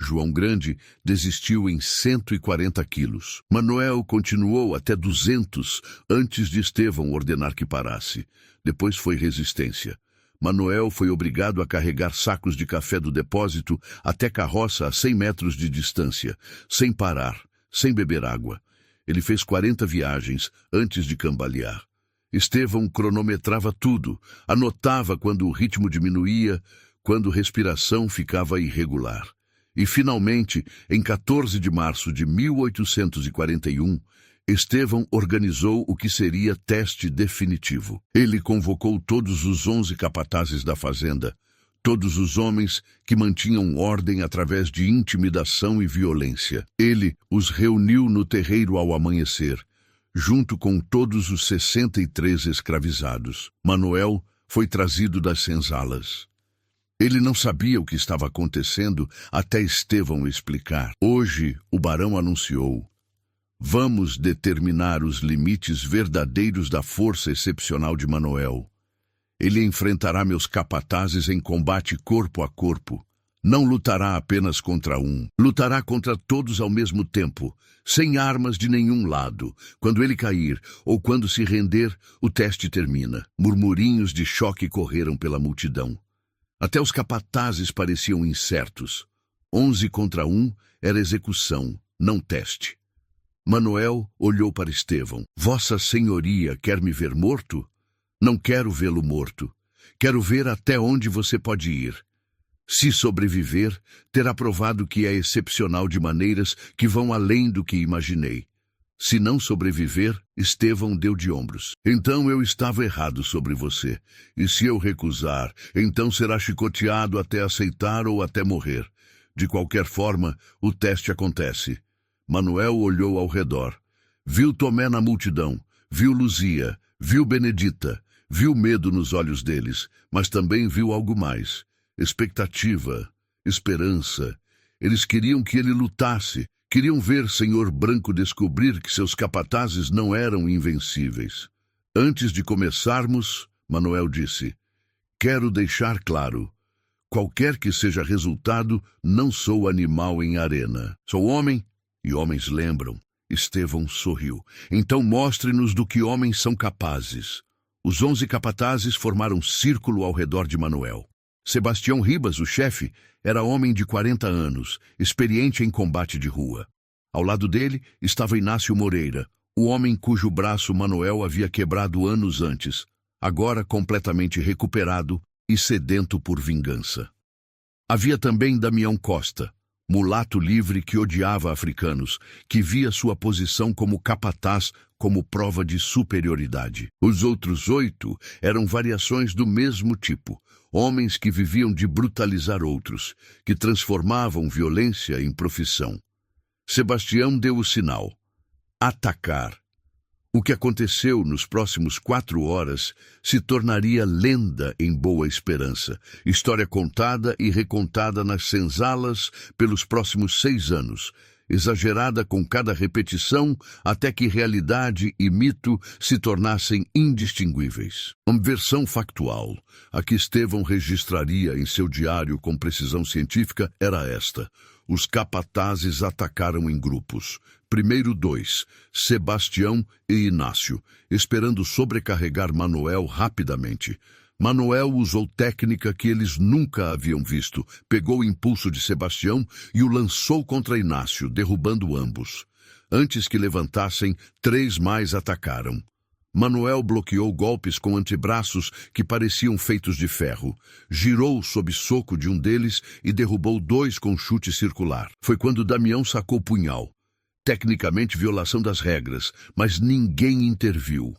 João Grande desistiu em 140 quilos. Manuel continuou até 200 antes de Estevão ordenar que parasse. Depois foi resistência. Manuel foi obrigado a carregar sacos de café do depósito até carroça a 100 metros de distância, sem parar, sem beber água. Ele fez 40 viagens antes de cambalear. Estevão cronometrava tudo, anotava quando o ritmo diminuía, quando respiração ficava irregular. E, finalmente, em 14 de março de 1841, Estevão organizou o que seria teste definitivo. Ele convocou todos os 11 capatazes da fazenda, todos os homens que mantinham ordem através de intimidação e violência. Ele os reuniu no terreiro ao amanhecer, junto com todos os 63 escravizados. Manuel foi trazido das senzalas. Ele não sabia o que estava acontecendo até Estevão explicar. Hoje, o barão anunciou: vamos determinar os limites verdadeiros da força excepcional de Manuel. Ele enfrentará meus capatazes em combate corpo a corpo. Não lutará apenas contra um. Lutará contra todos ao mesmo tempo, sem armas de nenhum lado. Quando ele cair, ou quando se render, o teste termina. Murmurinhos de choque correram pela multidão. Até os capatazes pareciam incertos. 11 contra 1 era execução, não teste. Manuel olhou para Estevão. Vossa Senhoria quer me ver morto? Não quero vê-lo morto. Quero ver até onde você pode ir. Se sobreviver, terá provado que é excepcional de maneiras que vão além do que imaginei. Se não sobreviver, Estevão deu de ombros. Então eu estava errado sobre você. E se eu recusar, então será chicoteado até aceitar ou até morrer. De qualquer forma, o teste acontece. Manuel olhou ao redor. Viu Tomé na multidão, viu Luzia, viu Benedita, viu medo nos olhos deles, mas também viu algo mais. Expectativa, esperança. Eles queriam que ele lutasse, queriam ver Senhor Branco descobrir que seus capatazes não eram invencíveis. Antes de começarmos, Manuel disse: quero deixar claro, qualquer que seja resultado, não sou animal em arena. Sou homem, e homens lembram. Estevão sorriu. Então mostre-nos do que homens são capazes. Os 11 capatazes formaram círculo ao redor de Manuel. Sebastião Ribas, o chefe, era homem de 40 anos, experiente em combate de rua. Ao lado dele estava Inácio Moreira, o homem cujo braço Manuel havia quebrado anos antes, agora completamente recuperado e sedento por vingança. Havia também Damião Costa, mulato livre que odiava africanos, que via sua posição como capataz como prova de superioridade. Os outros 8 eram variações do mesmo tipo, homens que viviam de brutalizar outros, que transformavam violência em profissão. Sebastião deu o sinal: atacar. O que aconteceu nos próximos 4 horas se tornaria lenda em Boa Esperança, história contada e recontada nas senzalas pelos próximos 6 anos, exagerada com cada repetição até que realidade e mito se tornassem indistinguíveis. Uma versão factual, a que Estevão registraria em seu diário com precisão científica, era esta: os capatazes atacaram em grupos. Primeiro 2, Sebastião e Inácio, esperando sobrecarregar Manuel rapidamente. Manuel usou técnica que eles nunca haviam visto, pegou o impulso de Sebastião e o lançou contra Inácio, derrubando ambos. Antes que levantassem, 3 mais atacaram. Manuel bloqueou golpes com antebraços que pareciam feitos de ferro. Girou sob soco de um deles e derrubou 2 com chute circular. Foi quando Damião sacou o punhal. Tecnicamente violação das regras, mas ninguém interviu.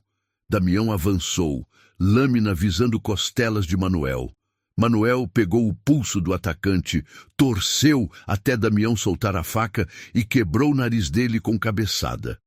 Damião avançou, lâmina visando costelas de Manuel. Manuel pegou o pulso do atacante, torceu até Damião soltar a faca e quebrou o nariz dele com cabeçada.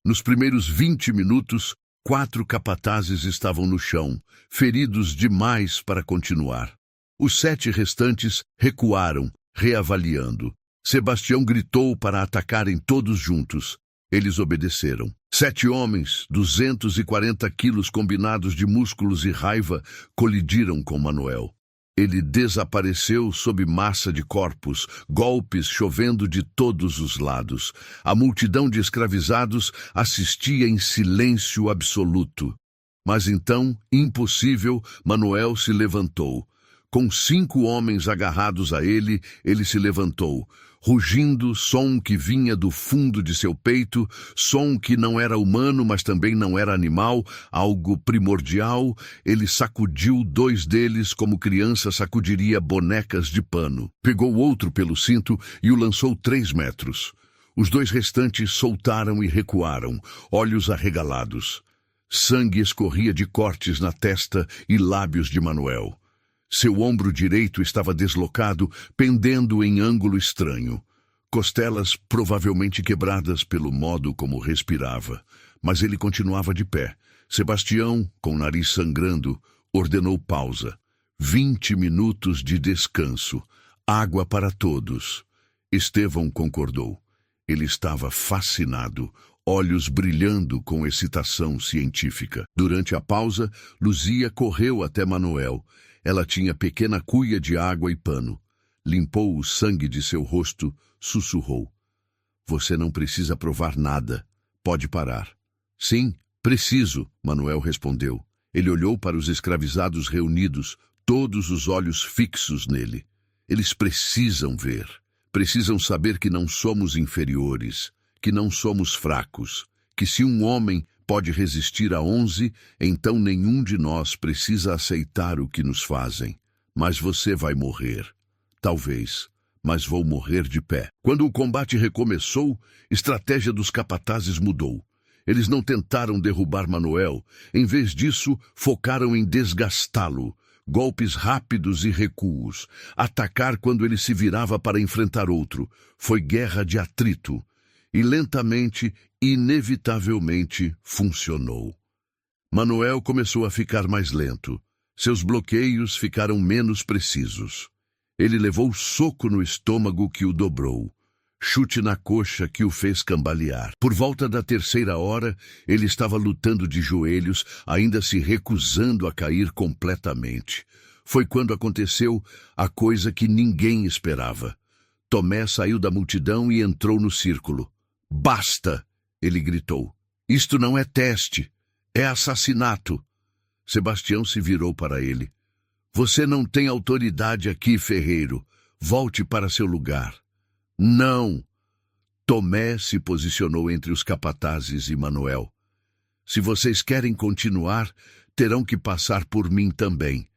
Nos primeiros 20 minutos, 4 capatazes estavam no chão, feridos demais para continuar. Os 7 restantes recuaram, reavaliando. Sebastião gritou para atacarem todos juntos. Eles obedeceram. 7 homens, 240 quilos combinados de músculos e raiva, colidiram com Manuel. Ele desapareceu sob massa de corpos, golpes chovendo de todos os lados. A multidão de escravizados assistia em silêncio absoluto. Mas então, impossível, Manuel se levantou. Com 5 homens agarrados a ele, ele se levantou. Rugindo, som que vinha do fundo de seu peito, som que não era humano, mas também não era animal, algo primordial, ele sacudiu 2 deles como criança sacudiria bonecas de pano. Pegou outro pelo cinto e o lançou 3 metros. Os 2 restantes soltaram e recuaram, olhos arregalados. Sangue escorria de cortes na testa e lábios de Manuel. Seu ombro direito estava deslocado, pendendo em ângulo estranho. Costelas provavelmente quebradas pelo modo como respirava. Mas ele continuava de pé. Sebastião, com o nariz sangrando, ordenou pausa. 20 minutos de descanso. Água para todos. Estevão concordou. Ele estava fascinado, olhos brilhando com excitação científica. Durante a pausa, Luzia correu até Manuel. Ela tinha pequena cuia de água e pano. Limpou o sangue de seu rosto, sussurrou. Você não precisa provar nada. Pode parar. Sim, preciso, Manuel respondeu. Ele olhou para os escravizados reunidos, todos os olhos fixos nele. Eles precisam ver. Precisam saber que não somos inferiores, que não somos fracos, que se um homem pode resistir a 11, então nenhum de nós precisa aceitar o que nos fazem. Mas você vai morrer. Talvez, mas vou morrer de pé. Quando o combate recomeçou, a estratégia dos capatazes mudou. Eles não tentaram derrubar Manuel. Em vez disso, focaram em desgastá-lo. Golpes rápidos e recuos. Atacar quando ele se virava para enfrentar outro. Foi guerra de atrito. E lentamente, inevitavelmente, funcionou. Manuel começou a ficar mais lento. Seus bloqueios ficaram menos precisos. Ele levou soco no estômago que o dobrou. Chute na coxa que o fez cambalear. Por volta da 3ª hora, ele estava lutando de joelhos, ainda se recusando a cair completamente. Foi quando aconteceu a coisa que ninguém esperava. Tomé saiu da multidão e entrou no círculo. Basta! Ele gritou. Isto não é teste. É assassinato. Sebastião se virou para ele. Você não tem autoridade aqui, ferreiro. Volte para seu lugar. Não! Tomé se posicionou entre os capatazes e Manuel. Se vocês querem continuar, terão que passar por mim também.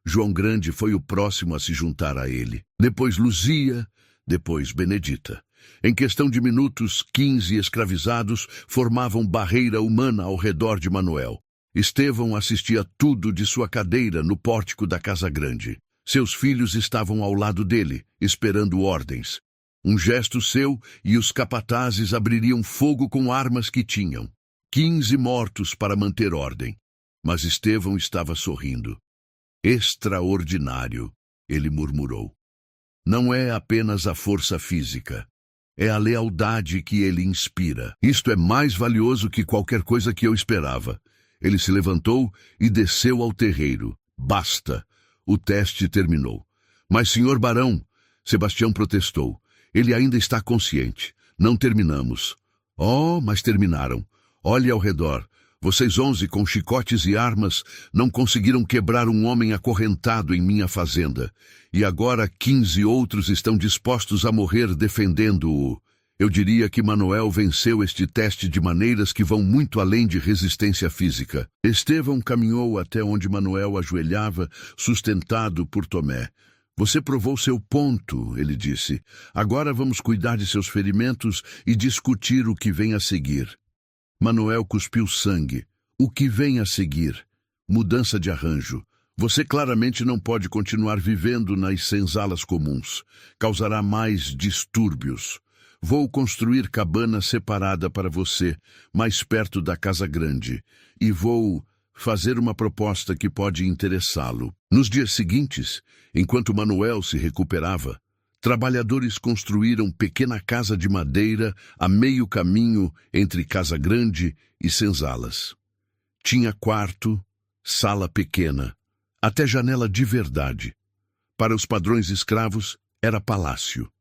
João Grande foi o próximo a se juntar a ele. Depois Luzia, depois Benedita. Em questão de minutos, 15 escravizados formavam barreira humana ao redor de Manuel. Estevão assistia tudo de sua cadeira no pórtico da Casa Grande. Seus filhos estavam ao lado dele, esperando ordens. Um gesto seu e os capatazes abririam fogo com armas que tinham. 15 mortos para manter ordem. Mas Estevão estava sorrindo. Extraordinário, ele murmurou. Não é apenas a força física. É a lealdade que ele inspira. Isto é mais valioso que qualquer coisa que eu esperava. Ele se levantou e desceu ao terreiro. Basta. O teste terminou. Mas, senhor barão, Sebastião protestou. Ele ainda está consciente. Não terminamos. Oh, mas terminaram. Olhe ao redor. Vocês 11, com chicotes e armas, não conseguiram quebrar um homem acorrentado em minha fazenda. E agora 15 outros estão dispostos a morrer defendendo-o. Eu diria que Manuel venceu este teste de maneiras que vão muito além de resistência física. Estevão caminhou até onde Manuel ajoelhava, sustentado por Tomé. Você provou seu ponto, ele disse. Agora vamos cuidar de seus ferimentos e discutir o que vem a seguir. Manuel cuspiu sangue. O que vem a seguir? Mudança de arranjo. Você claramente não pode continuar vivendo nas senzalas comuns. Causará mais distúrbios. Vou construir cabana separada para você, mais perto da casa grande, e vou fazer uma proposta que pode interessá-lo. Nos dias seguintes, enquanto Manuel se recuperava, trabalhadores construíram pequena casa de madeira a meio caminho entre casa grande e senzalas. Tinha quarto, sala pequena, até janela de verdade. Para os padrões escravos, era palácio.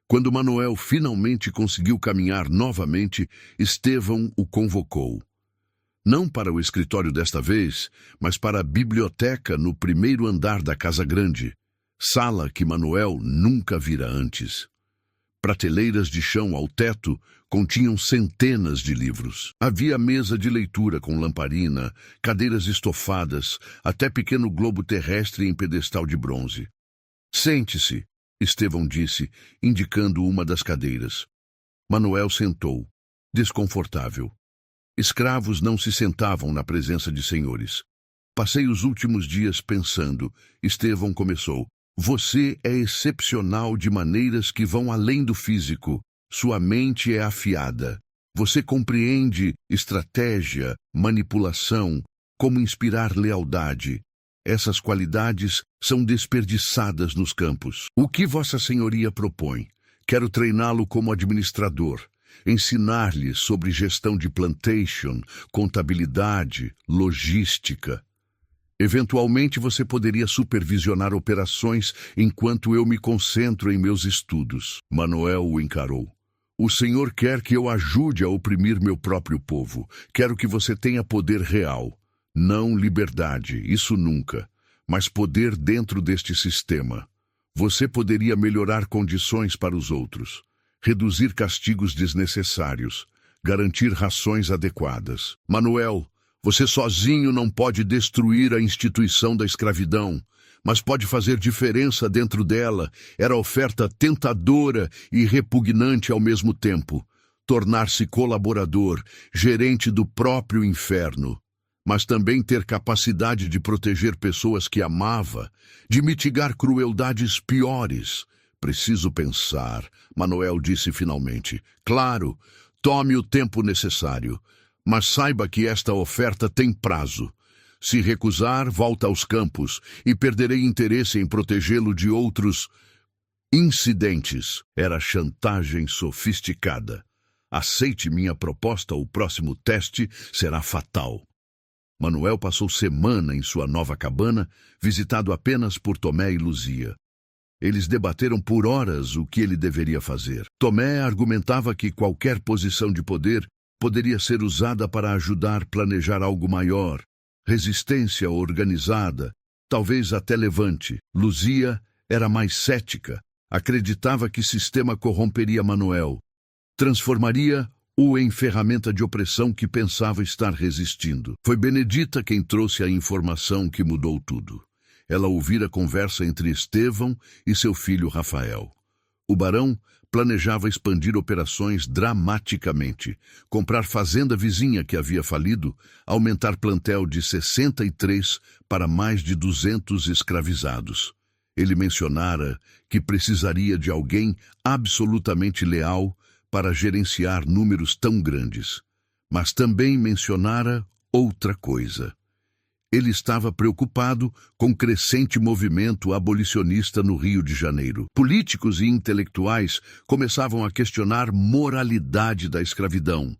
Quando Manuel finalmente conseguiu caminhar novamente, Estevão o convocou. Não para o escritório desta vez, mas para a biblioteca no primeiro andar da casa grande, sala que Manuel nunca vira antes. Prateleiras de chão ao teto continham centenas de livros. Havia mesa de leitura com lamparina, cadeiras estofadas, até pequeno globo terrestre em pedestal de bronze. Sente-se, Estevão disse, indicando uma das cadeiras. Manuel sentou, desconfortável. Escravos não se sentavam na presença de senhores. Passei os últimos dias pensando. Estevão começou. Você é excepcional de maneiras que vão além do físico. Sua mente é afiada. Você compreende estratégia, manipulação, como inspirar lealdade. Essas qualidades são desperdiçadas nos campos. O que Vossa Senhoria propõe? Quero treiná-lo como administrador, ensinar-lhe sobre gestão de plantation, contabilidade, logística. Eventualmente você poderia supervisionar operações enquanto eu me concentro em meus estudos. Manuel o encarou. O Senhor quer que eu ajude a oprimir meu próprio povo. Quero que você tenha poder real. Não liberdade, isso nunca. Mas poder dentro deste sistema. Você poderia melhorar condições para os outros. Reduzir castigos desnecessários. Garantir rações adequadas. Manuel, você sozinho não pode destruir a instituição da escravidão, mas pode fazer diferença dentro dela. Era oferta tentadora e repugnante ao mesmo tempo. Tornar-se colaborador, gerente do próprio inferno. Mas também ter capacidade de proteger pessoas que amava, de mitigar crueldades piores. Preciso pensar, Manuel disse finalmente. Claro, tome o tempo necessário. Mas saiba que esta oferta tem prazo. Se recusar, volta aos campos e perderei interesse em protegê-lo de outros incidentes. Era chantagem sofisticada. Aceite minha proposta, o próximo teste será fatal. Manuel passou semana em sua nova cabana, visitado apenas por Tomé e Luzia. Eles debateram por horas o que ele deveria fazer. Tomé argumentava que qualquer posição de poder poderia ser usada para ajudar a planejar algo maior, resistência organizada, talvez até levante. Luzia era mais cética, acreditava que o sistema corromperia Manuel, transformaria-o em ferramenta de opressão que pensava estar resistindo. Foi Benedita quem trouxe a informação que mudou tudo. Ela ouvira a conversa entre Estevão e seu filho Rafael. O barão planejava expandir operações dramaticamente, comprar fazenda vizinha que havia falido, aumentar plantel de 63 para mais de 200 escravizados. Ele mencionara que precisaria de alguém absolutamente leal para gerenciar números tão grandes. Mas também mencionara outra coisa. Ele estava preocupado com o crescente movimento abolicionista no Rio de Janeiro. Políticos e intelectuais começavam a questionar a moralidade da escravidão.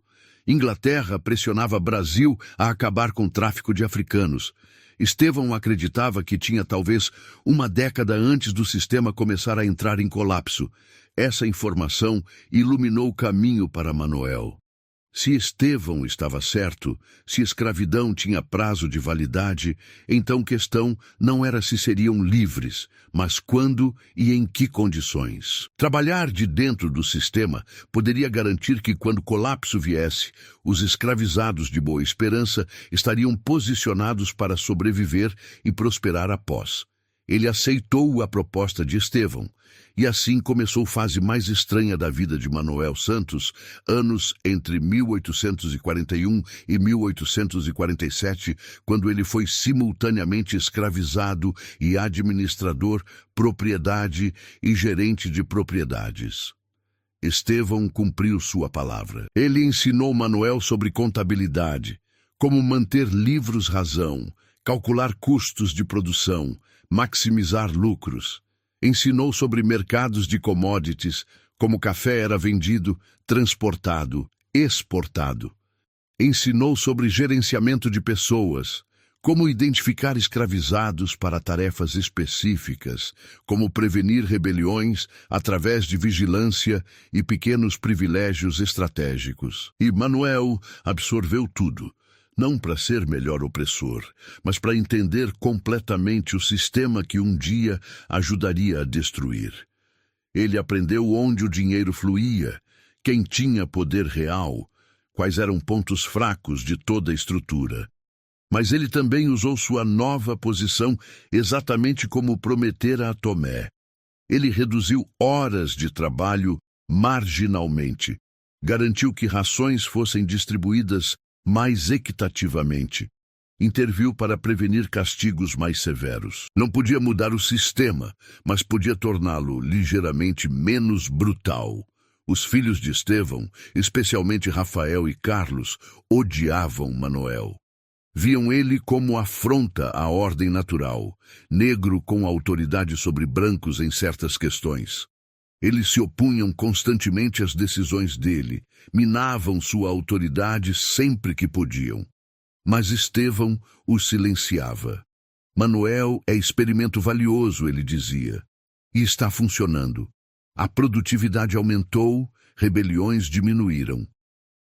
Inglaterra pressionava Brasil a acabar com o tráfico de africanos. Estevão acreditava que tinha talvez uma década antes do sistema começar a entrar em colapso. Essa informação iluminou o caminho para Manuel. Se Estevão estava certo, se escravidão tinha prazo de validade, então questão não era se seriam livres, mas quando e em que condições. Trabalhar de dentro do sistema poderia garantir que quando o colapso viesse, os escravizados de Boa Esperança estariam posicionados para sobreviver e prosperar após. Ele aceitou a proposta de Estevão, e assim começou a fase mais estranha da vida de Manuel Santos, anos entre 1841 e 1847, quando ele foi simultaneamente escravizado e administrador, propriedade e gerente de propriedades. Estevão cumpriu sua palavra. Ele ensinou Manuel sobre contabilidade, como manter livros-razão, calcular custos de produção, maximizar lucros. Ensinou sobre mercados de commodities, como café era vendido, transportado, exportado. Ensinou sobre gerenciamento de pessoas, como identificar escravizados para tarefas específicas, como prevenir rebeliões através de vigilância e pequenos privilégios estratégicos. E Manuel absorveu tudo. Não para ser melhor opressor, mas para entender completamente o sistema que um dia ajudaria a destruir. Ele aprendeu onde o dinheiro fluía, quem tinha poder real, quais eram pontos fracos de toda a estrutura. Mas ele também usou sua nova posição exatamente como prometera a Tomé. Ele reduziu horas de trabalho marginalmente, garantiu que rações fossem distribuídas mais equitativamente. Interviu para prevenir castigos mais severos. Não podia mudar o sistema, mas podia torná-lo ligeiramente menos brutal. Os filhos de Estevão, especialmente Rafael e Carlos, odiavam Manuel. Viam ele como afronta à ordem natural, negro com autoridade sobre brancos em certas questões. Eles se opunham constantemente às decisões dele, minavam sua autoridade sempre que podiam. Mas Estevão os silenciava. Manuel é experimento valioso, ele dizia, e está funcionando. A produtividade aumentou, rebeliões diminuíram.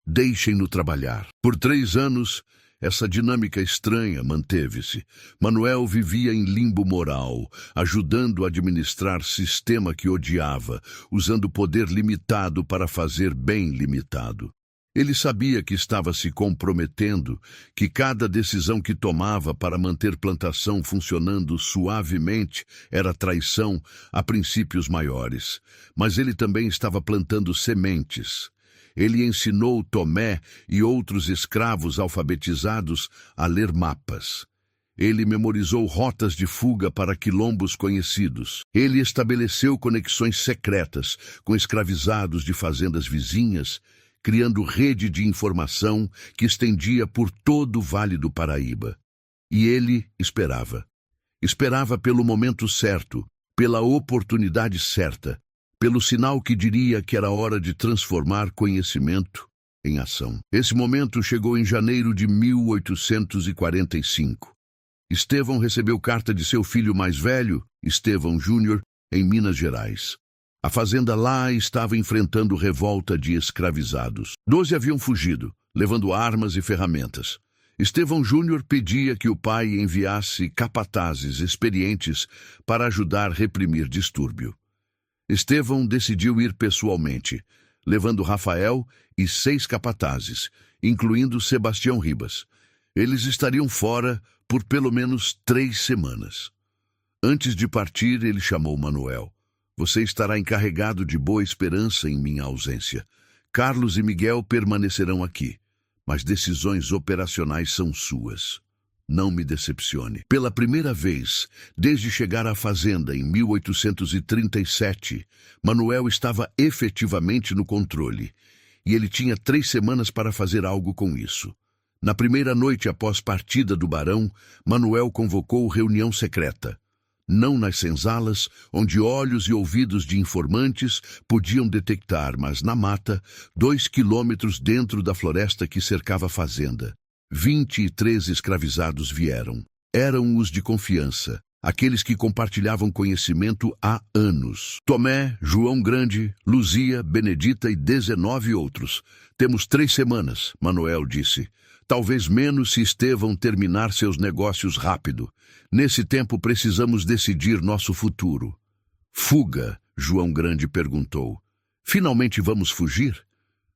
Deixem-no trabalhar. Por 3 anos, essa dinâmica estranha manteve-se. Manuel vivia em limbo moral, ajudando a administrar sistema que odiava, usando poder limitado para fazer bem limitado. Ele sabia que estava se comprometendo, que cada decisão que tomava para manter plantação funcionando suavemente era traição a princípios maiores. Mas ele também estava plantando sementes. Ele ensinou Tomé e outros escravos alfabetizados a ler mapas. Ele memorizou rotas de fuga para quilombos conhecidos. Ele estabeleceu conexões secretas com escravizados de fazendas vizinhas, criando rede de informação que estendia por todo o Vale do Paraíba. E ele esperava. Esperava pelo momento certo, pela oportunidade certa, pelo sinal que diria que era hora de transformar conhecimento em ação. Esse momento chegou em janeiro de 1845. Estevão recebeu carta de seu filho mais velho, Estevão Júnior, em Minas Gerais. A fazenda lá estava enfrentando revolta de escravizados. 12 haviam fugido, levando armas e ferramentas. Estevão Júnior pedia que o pai enviasse capatazes experientes para ajudar a reprimir distúrbio. Estevão decidiu ir pessoalmente, levando Rafael e 6 capatazes, incluindo Sebastião Ribas. Eles estariam fora por pelo menos 3 semanas. Antes de partir, ele chamou Manuel. Você estará encarregado de Boa Esperança em minha ausência. Carlos e Miguel permanecerão aqui, mas decisões operacionais são suas. Não me decepcione. Pela primeira vez, desde chegar à fazenda em 1837, Manuel estava efetivamente no controle, e ele tinha 3 semanas para fazer algo com isso. Na primeira noite após partida do barão, Manuel convocou reunião secreta. Não nas senzalas, onde olhos e ouvidos de informantes podiam detectar, mas na mata, 2 quilômetros dentro da floresta que cercava a fazenda. 23 escravizados vieram. Eram os de confiança, aqueles que compartilhavam conhecimento há anos. Tomé, João Grande, Luzia, Benedita e 19 outros. Temos 3 semanas, Manuel disse. Talvez menos se Estevão terminar seus negócios rápido. Nesse tempo precisamos decidir nosso futuro. Fuga, João Grande perguntou. Finalmente vamos fugir?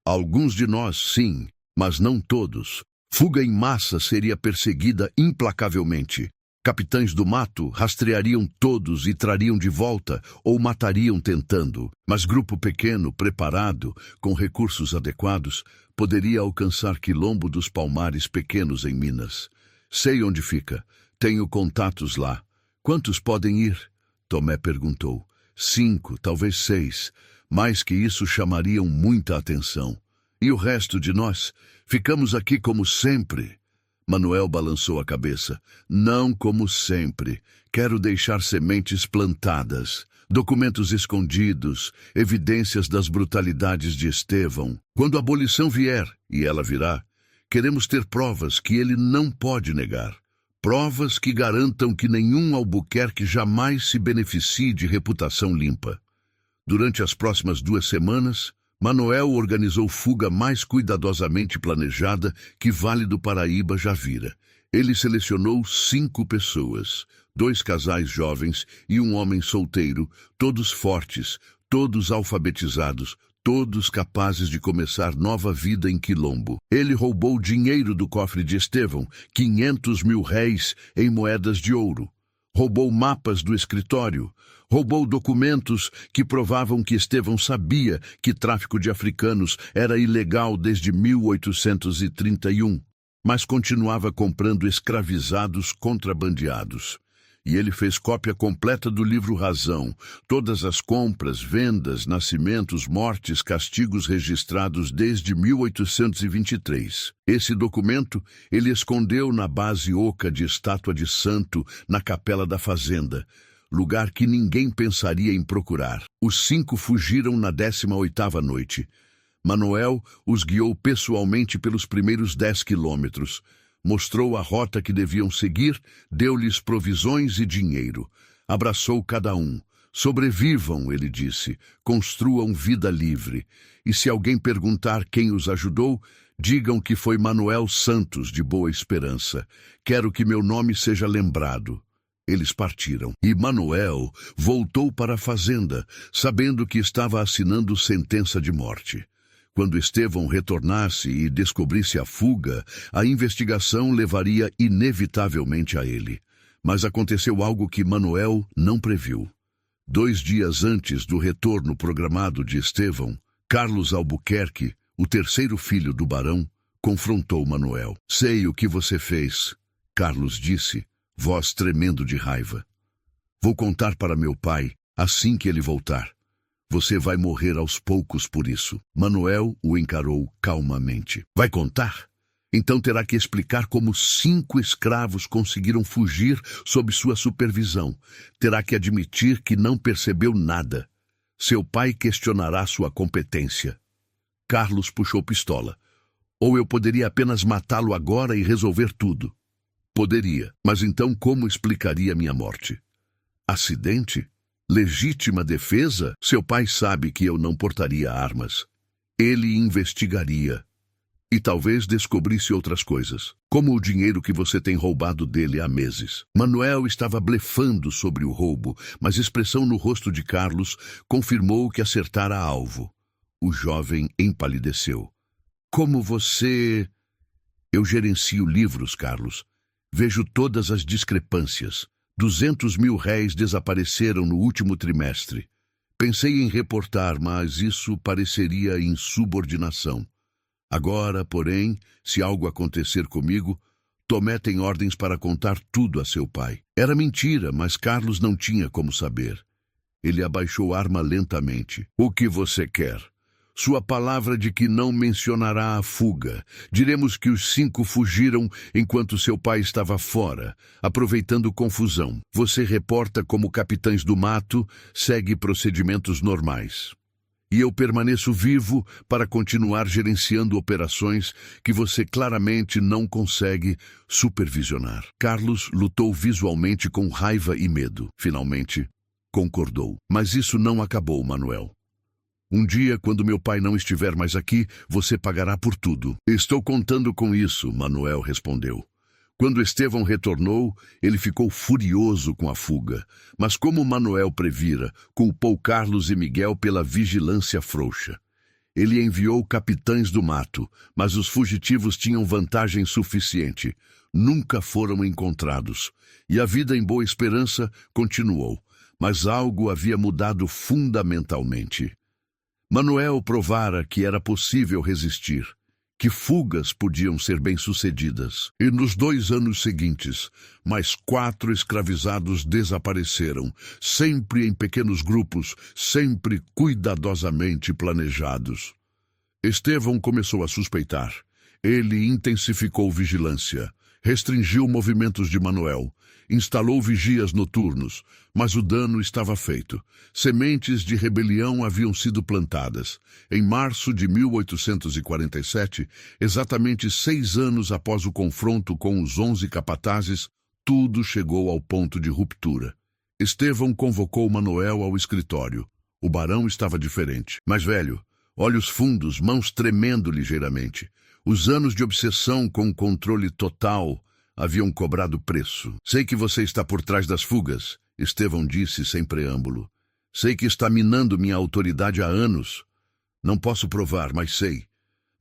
Alguns de nós, sim, mas não todos. Fuga em massa seria perseguida implacavelmente. Capitães do mato rastreariam todos e trariam de volta ou matariam tentando, mas grupo pequeno, preparado, com recursos adequados, poderia alcançar Quilombo dos Palmares Pequenos em Minas. Sei onde fica. Tenho contatos lá. Quantos podem ir? Tomé perguntou. 5, talvez 6. Mais que isso chamariam muita atenção. E o resto de nós? Ficamos aqui como sempre. Manuel balançou a cabeça. Não como sempre. Quero deixar sementes plantadas, documentos escondidos, evidências das brutalidades de Estevão. Quando a abolição vier, e ela virá, queremos ter provas que ele não pode negar. Provas que garantam que nenhum Albuquerque jamais se beneficie de reputação limpa. Durante as próximas 2 semanas, Manuel organizou fuga mais cuidadosamente planejada que Vale do Paraíba já vira. Ele selecionou 5 pessoas, 2 casais jovens e um homem solteiro, todos fortes, todos alfabetizados, todos capazes de começar nova vida em Quilombo. Ele roubou dinheiro do cofre de Estevão, 500 mil réis em moedas de ouro. Roubou mapas do escritório. Roubou documentos que provavam que Estevão sabia que tráfico de africanos era ilegal desde 1831, mas continuava comprando escravizados contrabandeados. E ele fez cópia completa do livro Razão, todas as compras, vendas, nascimentos, mortes, castigos registrados desde 1823. Esse documento ele escondeu na base oca de estátua de santo na capela da fazenda, lugar que ninguém pensaria em procurar. Os 5 fugiram na 18ª noite. Manuel os guiou pessoalmente pelos primeiros 10 quilômetros. Mostrou a rota que deviam seguir, deu-lhes provisões e dinheiro. Abraçou cada um. Sobrevivam, ele disse, construam vida livre. E se alguém perguntar quem os ajudou, digam que foi Manuel Santos, de Boa Esperança. Quero que meu nome seja lembrado. Eles partiram, e Manuel voltou para a fazenda, sabendo que estava assinando sentença de morte. Quando Estevão retornasse e descobrisse a fuga, a investigação levaria inevitavelmente a ele. Mas aconteceu algo que Manuel não previu. 2 dias antes do retorno programado de Estevão, Carlos Albuquerque, o 3º filho do barão, confrontou Manuel. Sei o que você fez, Carlos disse, voz tremendo de raiva. Vou contar para meu pai assim que ele voltar. Você vai morrer aos poucos por isso. Manuel o encarou calmamente. Vai contar? Então terá que explicar como 5 escravos conseguiram fugir sob sua supervisão. Terá que admitir que não percebeu nada. Seu pai questionará sua competência. Carlos puxou pistola. Ou eu poderia apenas matá-lo agora e resolver tudo. Poderia, mas então como explicaria minha morte? Acidente? Legítima defesa? Seu pai sabe que eu não portaria armas. Ele investigaria. E talvez descobrisse outras coisas, como o dinheiro que você tem roubado dele há meses. Manuel estava blefando sobre o roubo, mas expressão no rosto de Carlos confirmou que acertara alvo. O jovem empalideceu. Como você... Eu gerencio livros, Carlos. Vejo todas as discrepâncias. 200 mil réis desapareceram no último trimestre. Pensei em reportar, mas isso pareceria insubordinação. Agora, porém, se algo acontecer comigo, Tomé tem ordens para contar tudo a seu pai. Era mentira, mas Carlos não tinha como saber. Ele abaixou a arma lentamente. O que você quer? Sua palavra de que não mencionará a fuga. Diremos que os 5 fugiram enquanto seu pai estava fora, aproveitando confusão. Você reporta como capitães do mato, segue procedimentos normais. E eu permaneço vivo para continuar gerenciando operações que você claramente não consegue supervisionar. Carlos lutou visualmente com raiva e medo. Finalmente, concordou. Mas isso não acabou, Manuel. Um dia, quando meu pai não estiver mais aqui, você pagará por tudo. Estou contando com isso, Manuel respondeu. Quando Estevão retornou, ele ficou furioso com a fuga. Mas como Manuel previra, culpou Carlos e Miguel pela vigilância frouxa. Ele enviou capitães do mato, mas os fugitivos tinham vantagem suficiente. nunca foram encontrados, e a vida em Boa Esperança continuou, mas algo havia mudado fundamentalmente. Manuel provara que era possível resistir, que fugas podiam ser bem-sucedidas. E nos 2 anos seguintes, mais 4 escravizados desapareceram, sempre em pequenos grupos, sempre cuidadosamente planejados. Estevão começou a suspeitar. Ele intensificou vigilância, restringiu movimentos de Manuel, instalou vigias noturnos, mas o dano estava feito. Sementes de rebelião haviam sido plantadas. Em março de 1847, exatamente 6 anos após o confronto com os 11 capatazes, tudo chegou ao ponto de ruptura. Estevão convocou Manuel ao escritório. O barão estava diferente, mais velho, olhos fundos, mãos tremendo ligeiramente. Os anos de obsessão com controle total haviam cobrado preço. Sei que você está por trás das fugas, Estevão disse sem preâmbulo. Sei que está minando minha autoridade há anos. Não posso provar, mas sei.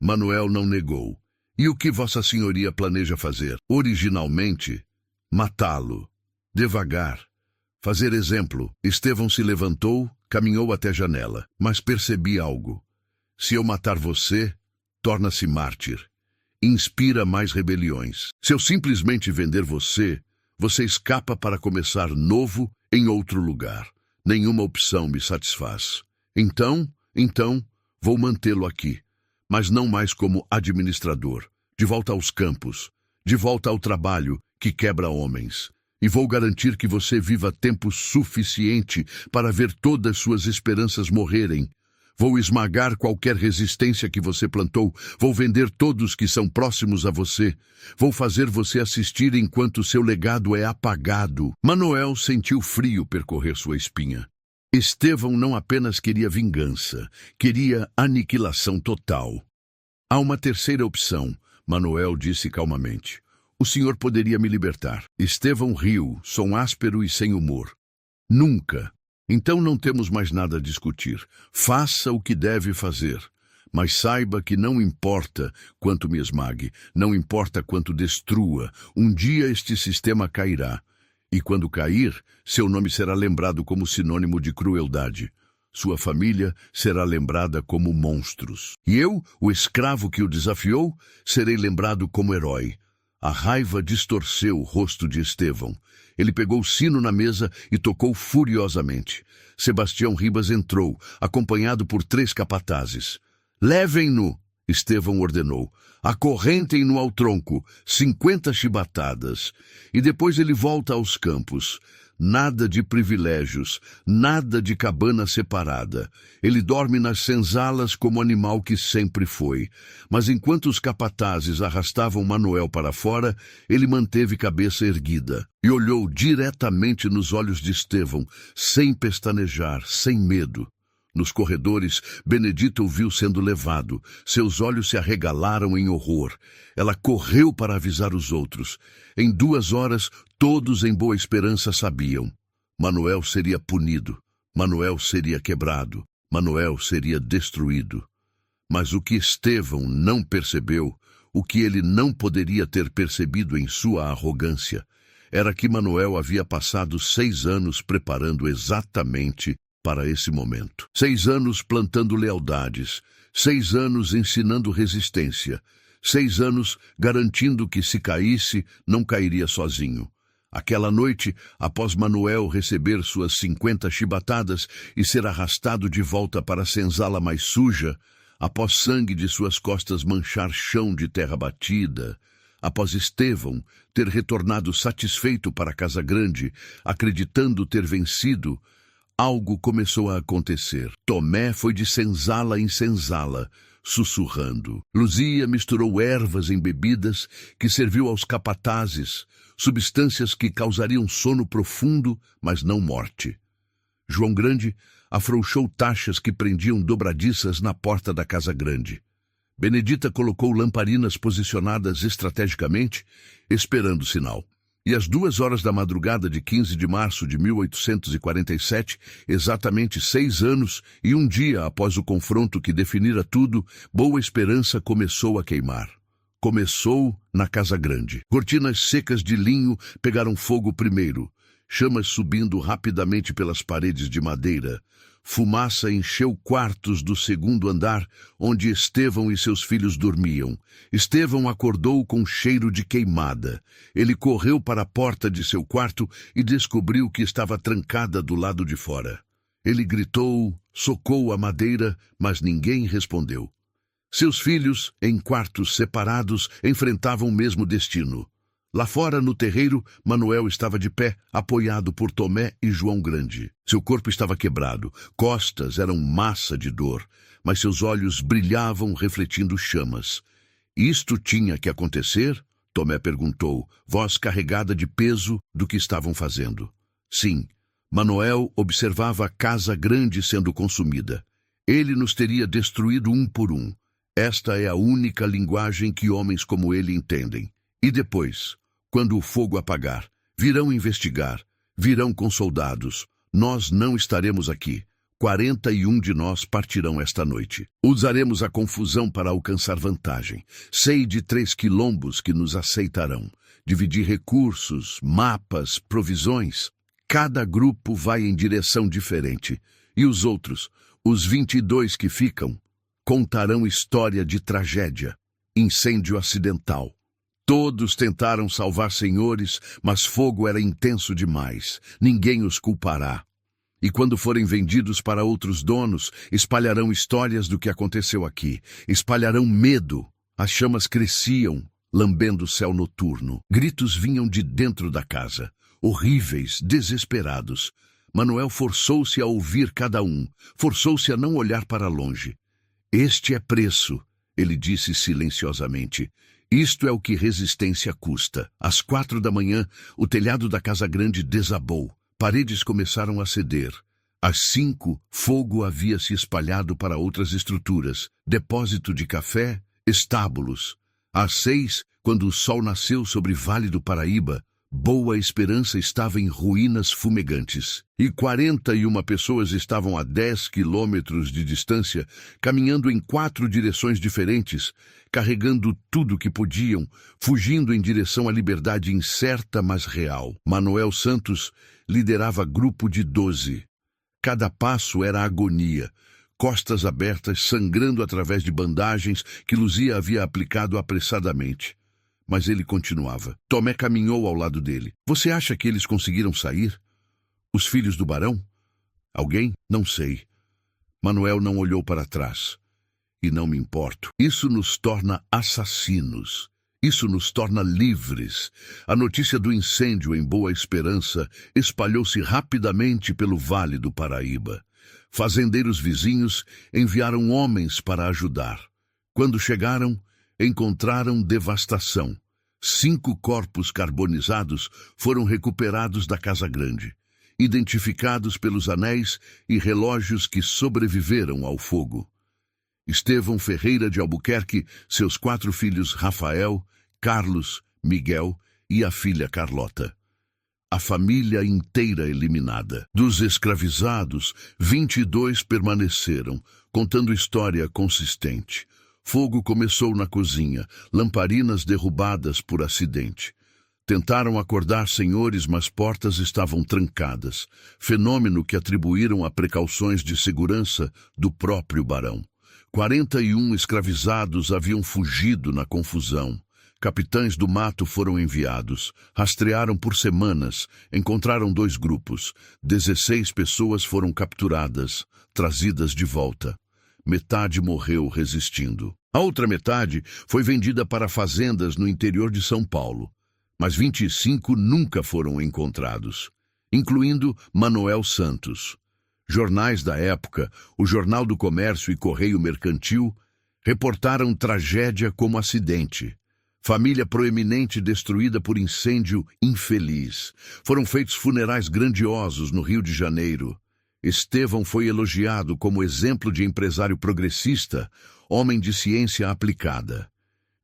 Manuel não negou. E o que Vossa Senhoria planeja fazer? Originalmente, matá-lo. Devagar. Fazer exemplo. Estevão se levantou, caminhou até a janela. Mas percebi algo. Se eu matar você, torna-se mártir. Inspira mais rebeliões. Se eu simplesmente vender você, você escapa para começar novo em outro lugar. Nenhuma opção me satisfaz. Então, vou mantê-lo aqui, mas não mais como administrador, de volta aos campos, de volta ao trabalho que quebra homens. E vou garantir que você viva tempo suficiente para ver todas suas esperanças morrerem. Vou esmagar qualquer resistência que você plantou. Vou vender todos que são próximos a você. Vou fazer você assistir enquanto seu legado é apagado. Manuel sentiu frio percorrer sua espinha. Estevão não apenas queria vingança, queria aniquilação total. Há uma terceira opção, Manuel disse calmamente. O senhor poderia me libertar. Estevão riu, som áspero e sem humor. Nunca. Então não temos mais nada a discutir. Faça o que deve fazer. Mas saiba que não importa quanto me esmague, não importa quanto destrua, um dia este sistema cairá. E quando cair, seu nome será lembrado como sinônimo de crueldade. Sua família será lembrada como monstros. E eu, o escravo que o desafiou, serei lembrado como herói. A raiva distorceu o rosto de Estevão. Ele pegou o sino na mesa e tocou furiosamente. Sebastião Ribas entrou, acompanhado por 3 capatazes. Levem-no, Estevão ordenou. Acorrentem-no ao tronco, 50 chibatadas. E depois ele volta aos campos. Nada de privilégios, nada de cabana separada. Ele dorme nas senzalas como animal que sempre foi. Mas enquanto os capatazes arrastavam Manuel para fora, ele manteve cabeça erguida e olhou diretamente nos olhos de Estevão, sem pestanejar, sem medo. Nos corredores, Benedita o viu sendo levado. Seus olhos se arregalaram em horror. Ela correu para avisar os outros. Em 2 horas, todos em Boa Esperança sabiam. Manuel seria punido. Manuel seria quebrado. Manuel seria destruído. Mas o que Estevão não percebeu, o que ele não poderia ter percebido em sua arrogância, era que Manuel havia passado 6 anos preparando exatamente para esse momento. 6 anos plantando lealdades, 6 anos ensinando resistência, 6 anos garantindo que se caísse, não cairia sozinho. Aquela noite, após Manuel receber suas 50 chibatadas e ser arrastado de volta para a senzala mais suja, após sangue de suas costas manchar chão de terra batida, após Estevão ter retornado satisfeito para a Casa Grande, acreditando ter vencido, algo começou a acontecer. Tomé foi de senzala em senzala, sussurrando. Luzia misturou ervas em bebidas que serviu aos capatazes, substâncias que causariam sono profundo, mas não morte. João Grande afrouxou taxas que prendiam dobradiças na porta da Casa Grande. Benedita colocou lamparinas posicionadas estrategicamente, esperando o sinal. E às 2 horas da madrugada de 15 de março de 1847, exatamente 6 anos e 1 dia após o confronto que definira tudo, Boa Esperança começou a queimar. começou na casa grande. Cortinas secas de linho pegaram fogo primeiro, chamas subindo rapidamente pelas paredes de madeira. Fumaça encheu quartos do segundo andar, onde Estevão e seus filhos dormiam. Estevão acordou com cheiro de queimada. Ele correu para a porta de seu quarto e descobriu que estava trancada do lado de fora. Ele gritou, socou a madeira, mas ninguém respondeu. Seus filhos, em quartos separados, enfrentavam o mesmo destino. Lá fora, no terreiro, Manuel estava de pé, apoiado por Tomé e João Grande. Seu corpo estava quebrado, costas eram massa de dor, mas seus olhos brilhavam refletindo chamas. Isto tinha que acontecer? Tomé perguntou, voz carregada de peso do que estavam fazendo. Sim, Manuel observava a casa grande sendo consumida. Ele nos teria destruído um por um. Esta é a única linguagem que homens como ele entendem. E depois, quando o fogo apagar, virão investigar, virão com soldados. Nós não estaremos aqui. 41 de nós partirão esta noite. Usaremos a confusão para alcançar vantagem. Sei de 3 quilombos que nos aceitarão. Dividir recursos, mapas, provisões. Cada grupo vai em direção diferente. E os outros, os 22 que ficam, contarão história de tragédia, incêndio acidental. Todos tentaram salvar senhores, mas fogo era intenso demais. Ninguém os culpará. E quando forem vendidos para outros donos, espalharão histórias do que aconteceu aqui. Espalharão medo. As chamas cresciam, lambendo o céu noturno. Gritos vinham de dentro da casa, horríveis, desesperados. Manuel forçou-se a ouvir cada um, forçou-se a não olhar para longe. Este é preço, ele disse silenciosamente. Isto é o que resistência custa. Às 4 da manhã, o telhado da casa grande desabou. Paredes começaram a ceder. Às 5, fogo havia se espalhado para outras estruturas. Depósito de café, estábulos. Às 6, quando o sol nasceu sobre Vale do Paraíba, Boa Esperança estava em ruínas fumegantes. E 41 pessoas estavam a 10 quilômetros de distância, caminhando em 4 direções diferentes, carregando tudo que podiam, fugindo em direção à liberdade incerta, mas real. Manuel Santos liderava grupo de 12. Cada passo era agonia, costas abertas, sangrando através de bandagens que Luzia havia aplicado apressadamente. Mas ele continuava. Tomé caminhou ao lado dele. Você acha que eles conseguiram sair? Os filhos do barão? Alguém? Não sei. Manuel não olhou para trás. E não me importo. Isso nos torna assassinos. Isso nos torna livres. A notícia do incêndio em Boa Esperança espalhou-se rapidamente pelo Vale do Paraíba. Fazendeiros vizinhos enviaram homens para ajudar. Quando chegaram, encontraram devastação. 5 corpos carbonizados foram recuperados da casa grande, identificados pelos anéis e relógios que sobreviveram ao fogo. Estevão Ferreira de Albuquerque, seus 4 filhos Rafael, Carlos, Miguel e a filha Carlota. A família inteira eliminada. Dos escravizados, 22 permaneceram, contando história consistente. Fogo começou na cozinha, lamparinas derrubadas por acidente. Tentaram acordar senhores, mas portas estavam trancadas, fenômeno que atribuíram a precauções de segurança do próprio barão. 41 escravizados haviam fugido na confusão. Capitães do mato foram enviados, rastrearam por semanas, encontraram 2 grupos. 16 pessoas foram capturadas, trazidas de volta. Metade morreu resistindo. A outra metade foi vendida para fazendas no interior de São Paulo, mas 25 nunca foram encontrados, incluindo Manuel Santos. Jornais da época, o Jornal do Comércio e Correio Mercantil, reportaram tragédia como acidente. Família proeminente destruída por incêndio infeliz. Foram feitos funerais grandiosos no Rio de Janeiro. Estevão foi elogiado como exemplo de empresário progressista, homem de ciência aplicada.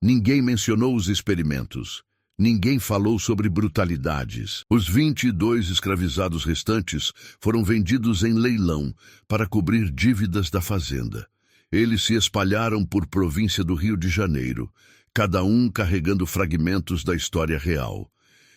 Ninguém mencionou os experimentos. Ninguém falou sobre brutalidades. Os 22 escravizados restantes foram vendidos em leilão para cobrir dívidas da fazenda. Eles se espalharam por província do Rio de Janeiro. cada um carregando fragmentos da história real.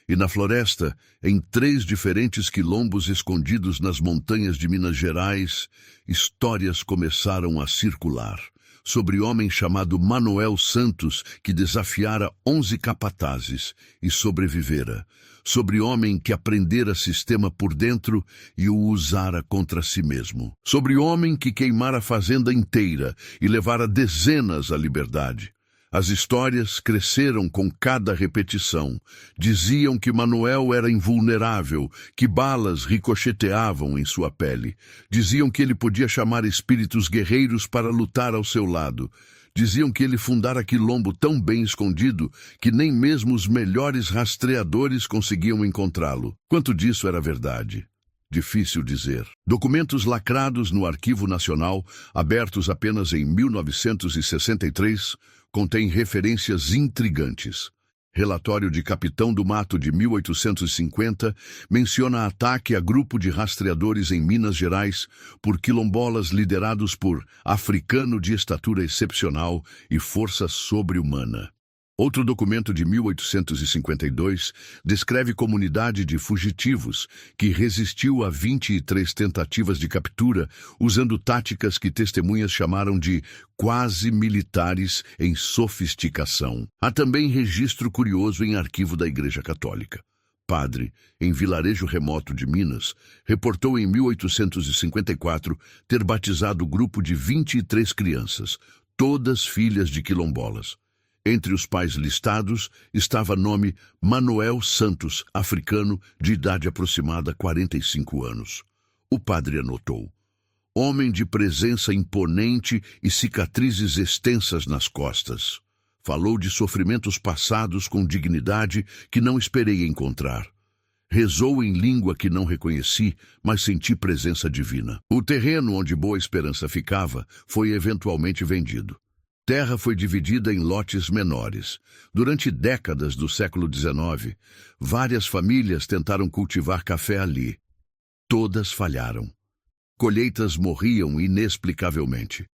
E na floresta, em 3 diferentes quilombos escondidos nas montanhas de Minas Gerais, histórias começaram a circular sobre homem chamado Manoel Santos, que desafiara 11 capatazes e sobrevivera, sobre homem que aprendera sistema por dentro e o usara contra si mesmo, sobre homem que queimara a fazenda inteira e levara dezenas à liberdade. As histórias cresceram com cada repetição. Diziam que Manoel era invulnerável, que balas ricocheteavam em sua pele. Diziam que ele podia chamar espíritos guerreiros para lutar ao seu lado. Diziam que ele fundara quilombo tão bem escondido que nem mesmo os melhores rastreadores conseguiam encontrá-lo. Quanto disso era verdade? Difícil dizer. Documentos lacrados no Arquivo Nacional, abertos apenas em 1963, contém referências intrigantes. Relatório de Capitão do Mato de 1850 menciona ataque a grupo de rastreadores em Minas Gerais por quilombolas liderados por africano de estatura excepcional e força sobre-humana. Outro documento de 1852 descreve comunidade de fugitivos que resistiu a 23 tentativas de captura usando táticas que testemunhas chamaram de quase militares em sofisticação. Há também registro curioso em arquivo da Igreja Católica. Padre, em vilarejo remoto de Minas, reportou em 1854 ter batizado o grupo de 23 crianças, todas filhas de quilombolas. Entre os pais listados estava nome Manoel Santos, africano, de idade aproximada a 45 anos. O padre anotou: homem de presença imponente e cicatrizes extensas nas costas. Falou de sofrimentos passados com dignidade que não esperei encontrar. Rezou em língua que não reconheci, mas senti presença divina. O terreno onde Boa Esperança ficava foi eventualmente vendido. Terra foi dividida em lotes menores. Durante décadas do século XIX, várias famílias tentaram cultivar café ali. Todas falharam. Colheitas morriam inexplicavelmente.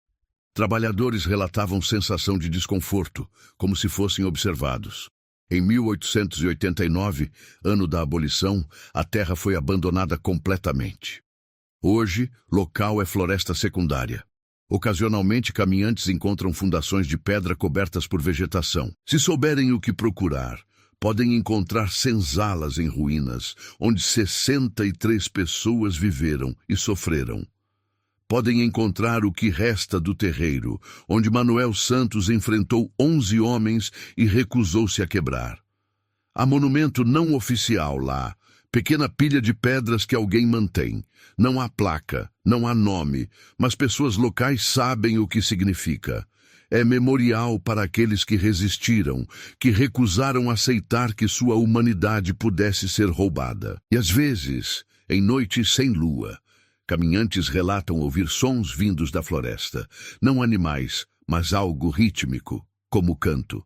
Trabalhadores relatavam sensação de desconforto, como se fossem observados. Em 1889, ano da abolição, a terra foi abandonada completamente. Hoje, local é floresta secundária. Ocasionalmente, caminhantes encontram fundações de pedra cobertas por vegetação. Se souberem o que procurar, podem encontrar senzalas em ruínas, onde 63 pessoas viveram e sofreram. Podem encontrar o que resta do terreiro, onde Manoel Santos enfrentou 11 homens e recusou-se a quebrar. Há monumento não oficial lá, pequena pilha de pedras que alguém mantém. Não há placa, não há nome, mas pessoas locais sabem o que significa. É memorial para aqueles que resistiram, que recusaram aceitar que sua humanidade pudesse ser roubada. E às vezes, em noites sem lua, caminhantes relatam ouvir sons vindos da floresta. Não animais, mas algo rítmico, como canto,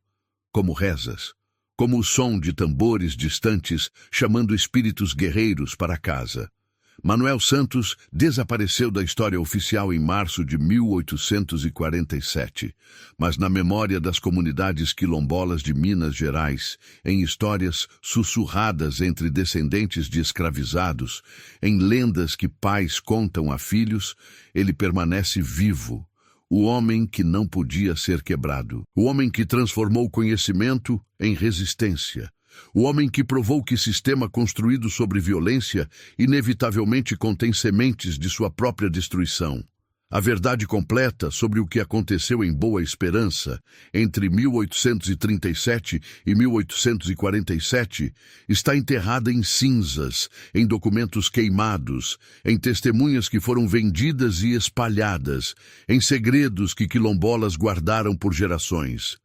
como rezas, como o som de tambores distantes chamando espíritos guerreiros para casa. Manoel Santos desapareceu da história oficial em março de 1847, mas na memória das comunidades quilombolas de Minas Gerais, em histórias sussurradas entre descendentes de escravizados, em lendas que pais contam a filhos, ele permanece vivo. O homem que não podia ser quebrado. O homem que transformou o conhecimento em resistência. O homem que provou que sistema construído sobre violência inevitavelmente contém sementes de sua própria destruição. A verdade completa sobre o que aconteceu em Boa Esperança entre 1837 e 1847 está enterrada em cinzas, em documentos queimados, em testemunhas que foram vendidas e espalhadas, em segredos que quilombolas guardaram por gerações.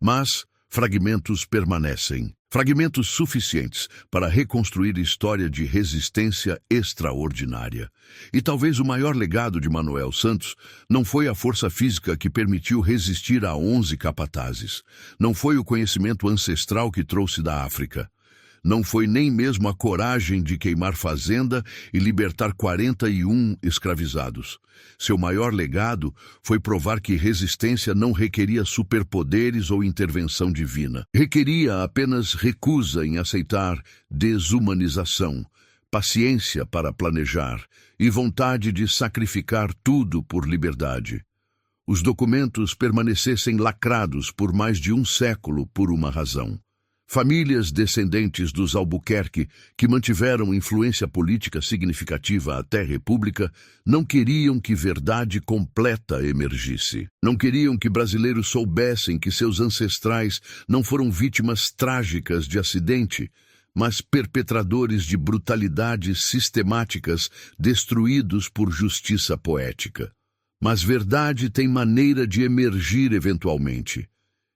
Mas fragmentos permanecem. Fragmentos suficientes para reconstruir história de resistência extraordinária. E talvez o maior legado de Manoel Santos não foi a força física que permitiu resistir a 11 capatazes. Não foi o conhecimento ancestral que trouxe da África. não foi nem mesmo a coragem de queimar fazenda e libertar 41 escravizados. Seu maior legado foi provar que resistência não requeria superpoderes ou intervenção divina. Requeria apenas recusa em aceitar desumanização, paciência para planejar e vontade de sacrificar tudo por liberdade. Os documentos permanecessem lacrados por mais de um século por uma razão. Famílias descendentes dos Albuquerque, que mantiveram influência política significativa até a República, não queriam que verdade completa emergisse. Não queriam que brasileiros soubessem que seus ancestrais não foram vítimas trágicas de acidente, mas perpetradores de brutalidades sistemáticas destruídos por justiça poética. Mas verdade tem maneira de emergir eventualmente.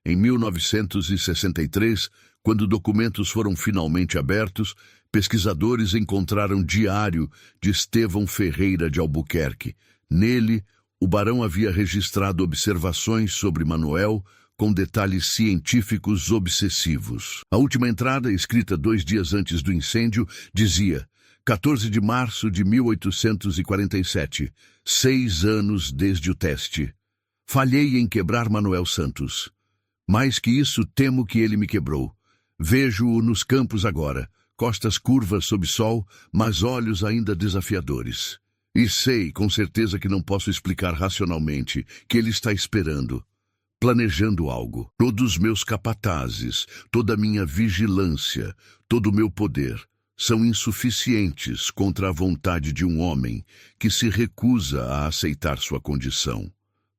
Em 1963, quando documentos foram finalmente abertos, pesquisadores encontraram diário de Estevão Ferreira de Albuquerque. Nele, o barão havia registrado observações sobre Manuel com detalhes científicos obsessivos. A última entrada, escrita 2 dias antes do incêndio, dizia: 14 de março de 1847, 6 anos desde o teste. Falhei em quebrar Manuel Santos. Mais que isso, temo que ele me quebrou. Vejo-o nos campos agora, costas curvas sob sol, mas olhos ainda desafiadores. E sei, com certeza que não posso explicar racionalmente, que ele está esperando, planejando algo. Todos meus capatazes, toda a minha vigilância, todo o meu poder são insuficientes contra a vontade de um homem que se recusa a aceitar sua condição.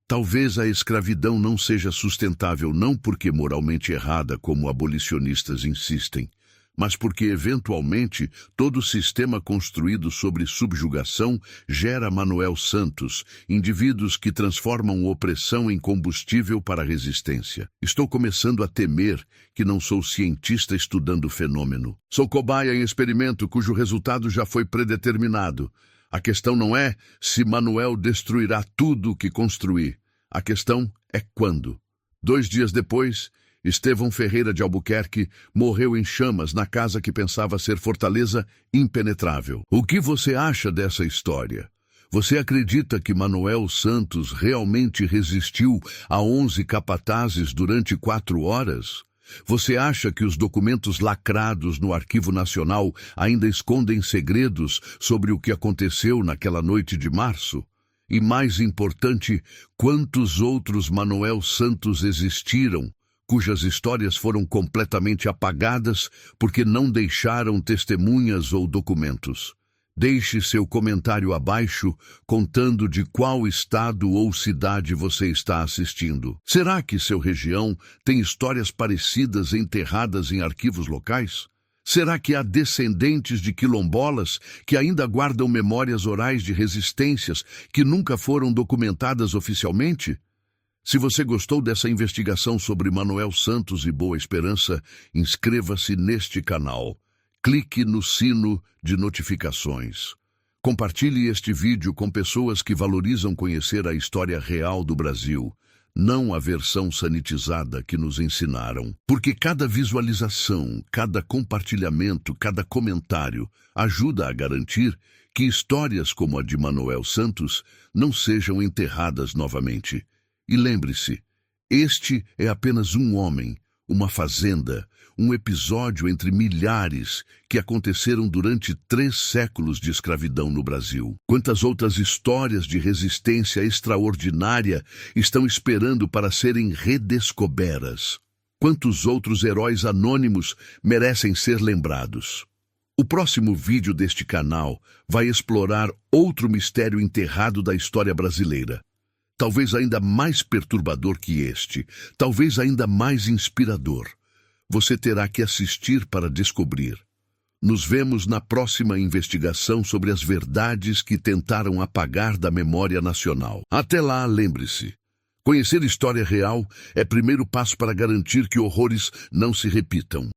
Talvez a escravidão não seja sustentável não porque moralmente errada, como abolicionistas insistem, mas porque, eventualmente, todo sistema construído sobre subjugação gera Manuel Santos, indivíduos que transformam opressão em combustível para a resistência. Estou começando a temer que não sou cientista estudando o fenômeno. Sou cobaia em experimento cujo resultado já foi predeterminado. A questão não é se Manuel destruirá tudo o que construir. A questão é quando. 2 dias depois, Estevão Ferreira de Albuquerque morreu em chamas na casa que pensava ser fortaleza impenetrável. O que você acha dessa história? Você acredita que Manuel Santos realmente resistiu a 11 capatazes durante 4 horas? Você acha que os documentos lacrados no Arquivo Nacional ainda escondem segredos sobre o que aconteceu naquela noite de março? E mais importante, quantos outros Manuel Santos existiram, cujas histórias foram completamente apagadas porque não deixaram testemunhas ou documentos? Deixe seu comentário abaixo contando de qual estado ou cidade você está assistindo. Será que seu região tem histórias parecidas enterradas em arquivos locais? Será que há descendentes de quilombolas que ainda guardam memórias orais de resistências que nunca foram documentadas oficialmente? Se você gostou dessa investigação sobre Manuel Santos e Boa Esperança, inscreva-se neste canal. Clique no sino de notificações. Compartilhe este vídeo com pessoas que valorizam conhecer a história real do Brasil, não a versão sanitizada que nos ensinaram. Porque cada visualização, cada compartilhamento, cada comentário ajuda a garantir que histórias como a de Manuel Santos não sejam enterradas novamente. E lembre-se, este é apenas um homem, uma fazenda, um episódio entre milhares que aconteceram durante 3 séculos de escravidão no Brasil. Quantas outras histórias de resistência extraordinária estão esperando para serem redescobertas? Quantos outros heróis anônimos merecem ser lembrados? O próximo vídeo deste canal vai explorar outro mistério enterrado da história brasileira. Talvez ainda mais perturbador que este, talvez ainda mais inspirador. Você terá que assistir para descobrir. Nos vemos na próxima investigação sobre as verdades que tentaram apagar da memória nacional. Até lá, lembre-se, conhecer história real é primeiro passo para garantir que horrores não se repitam.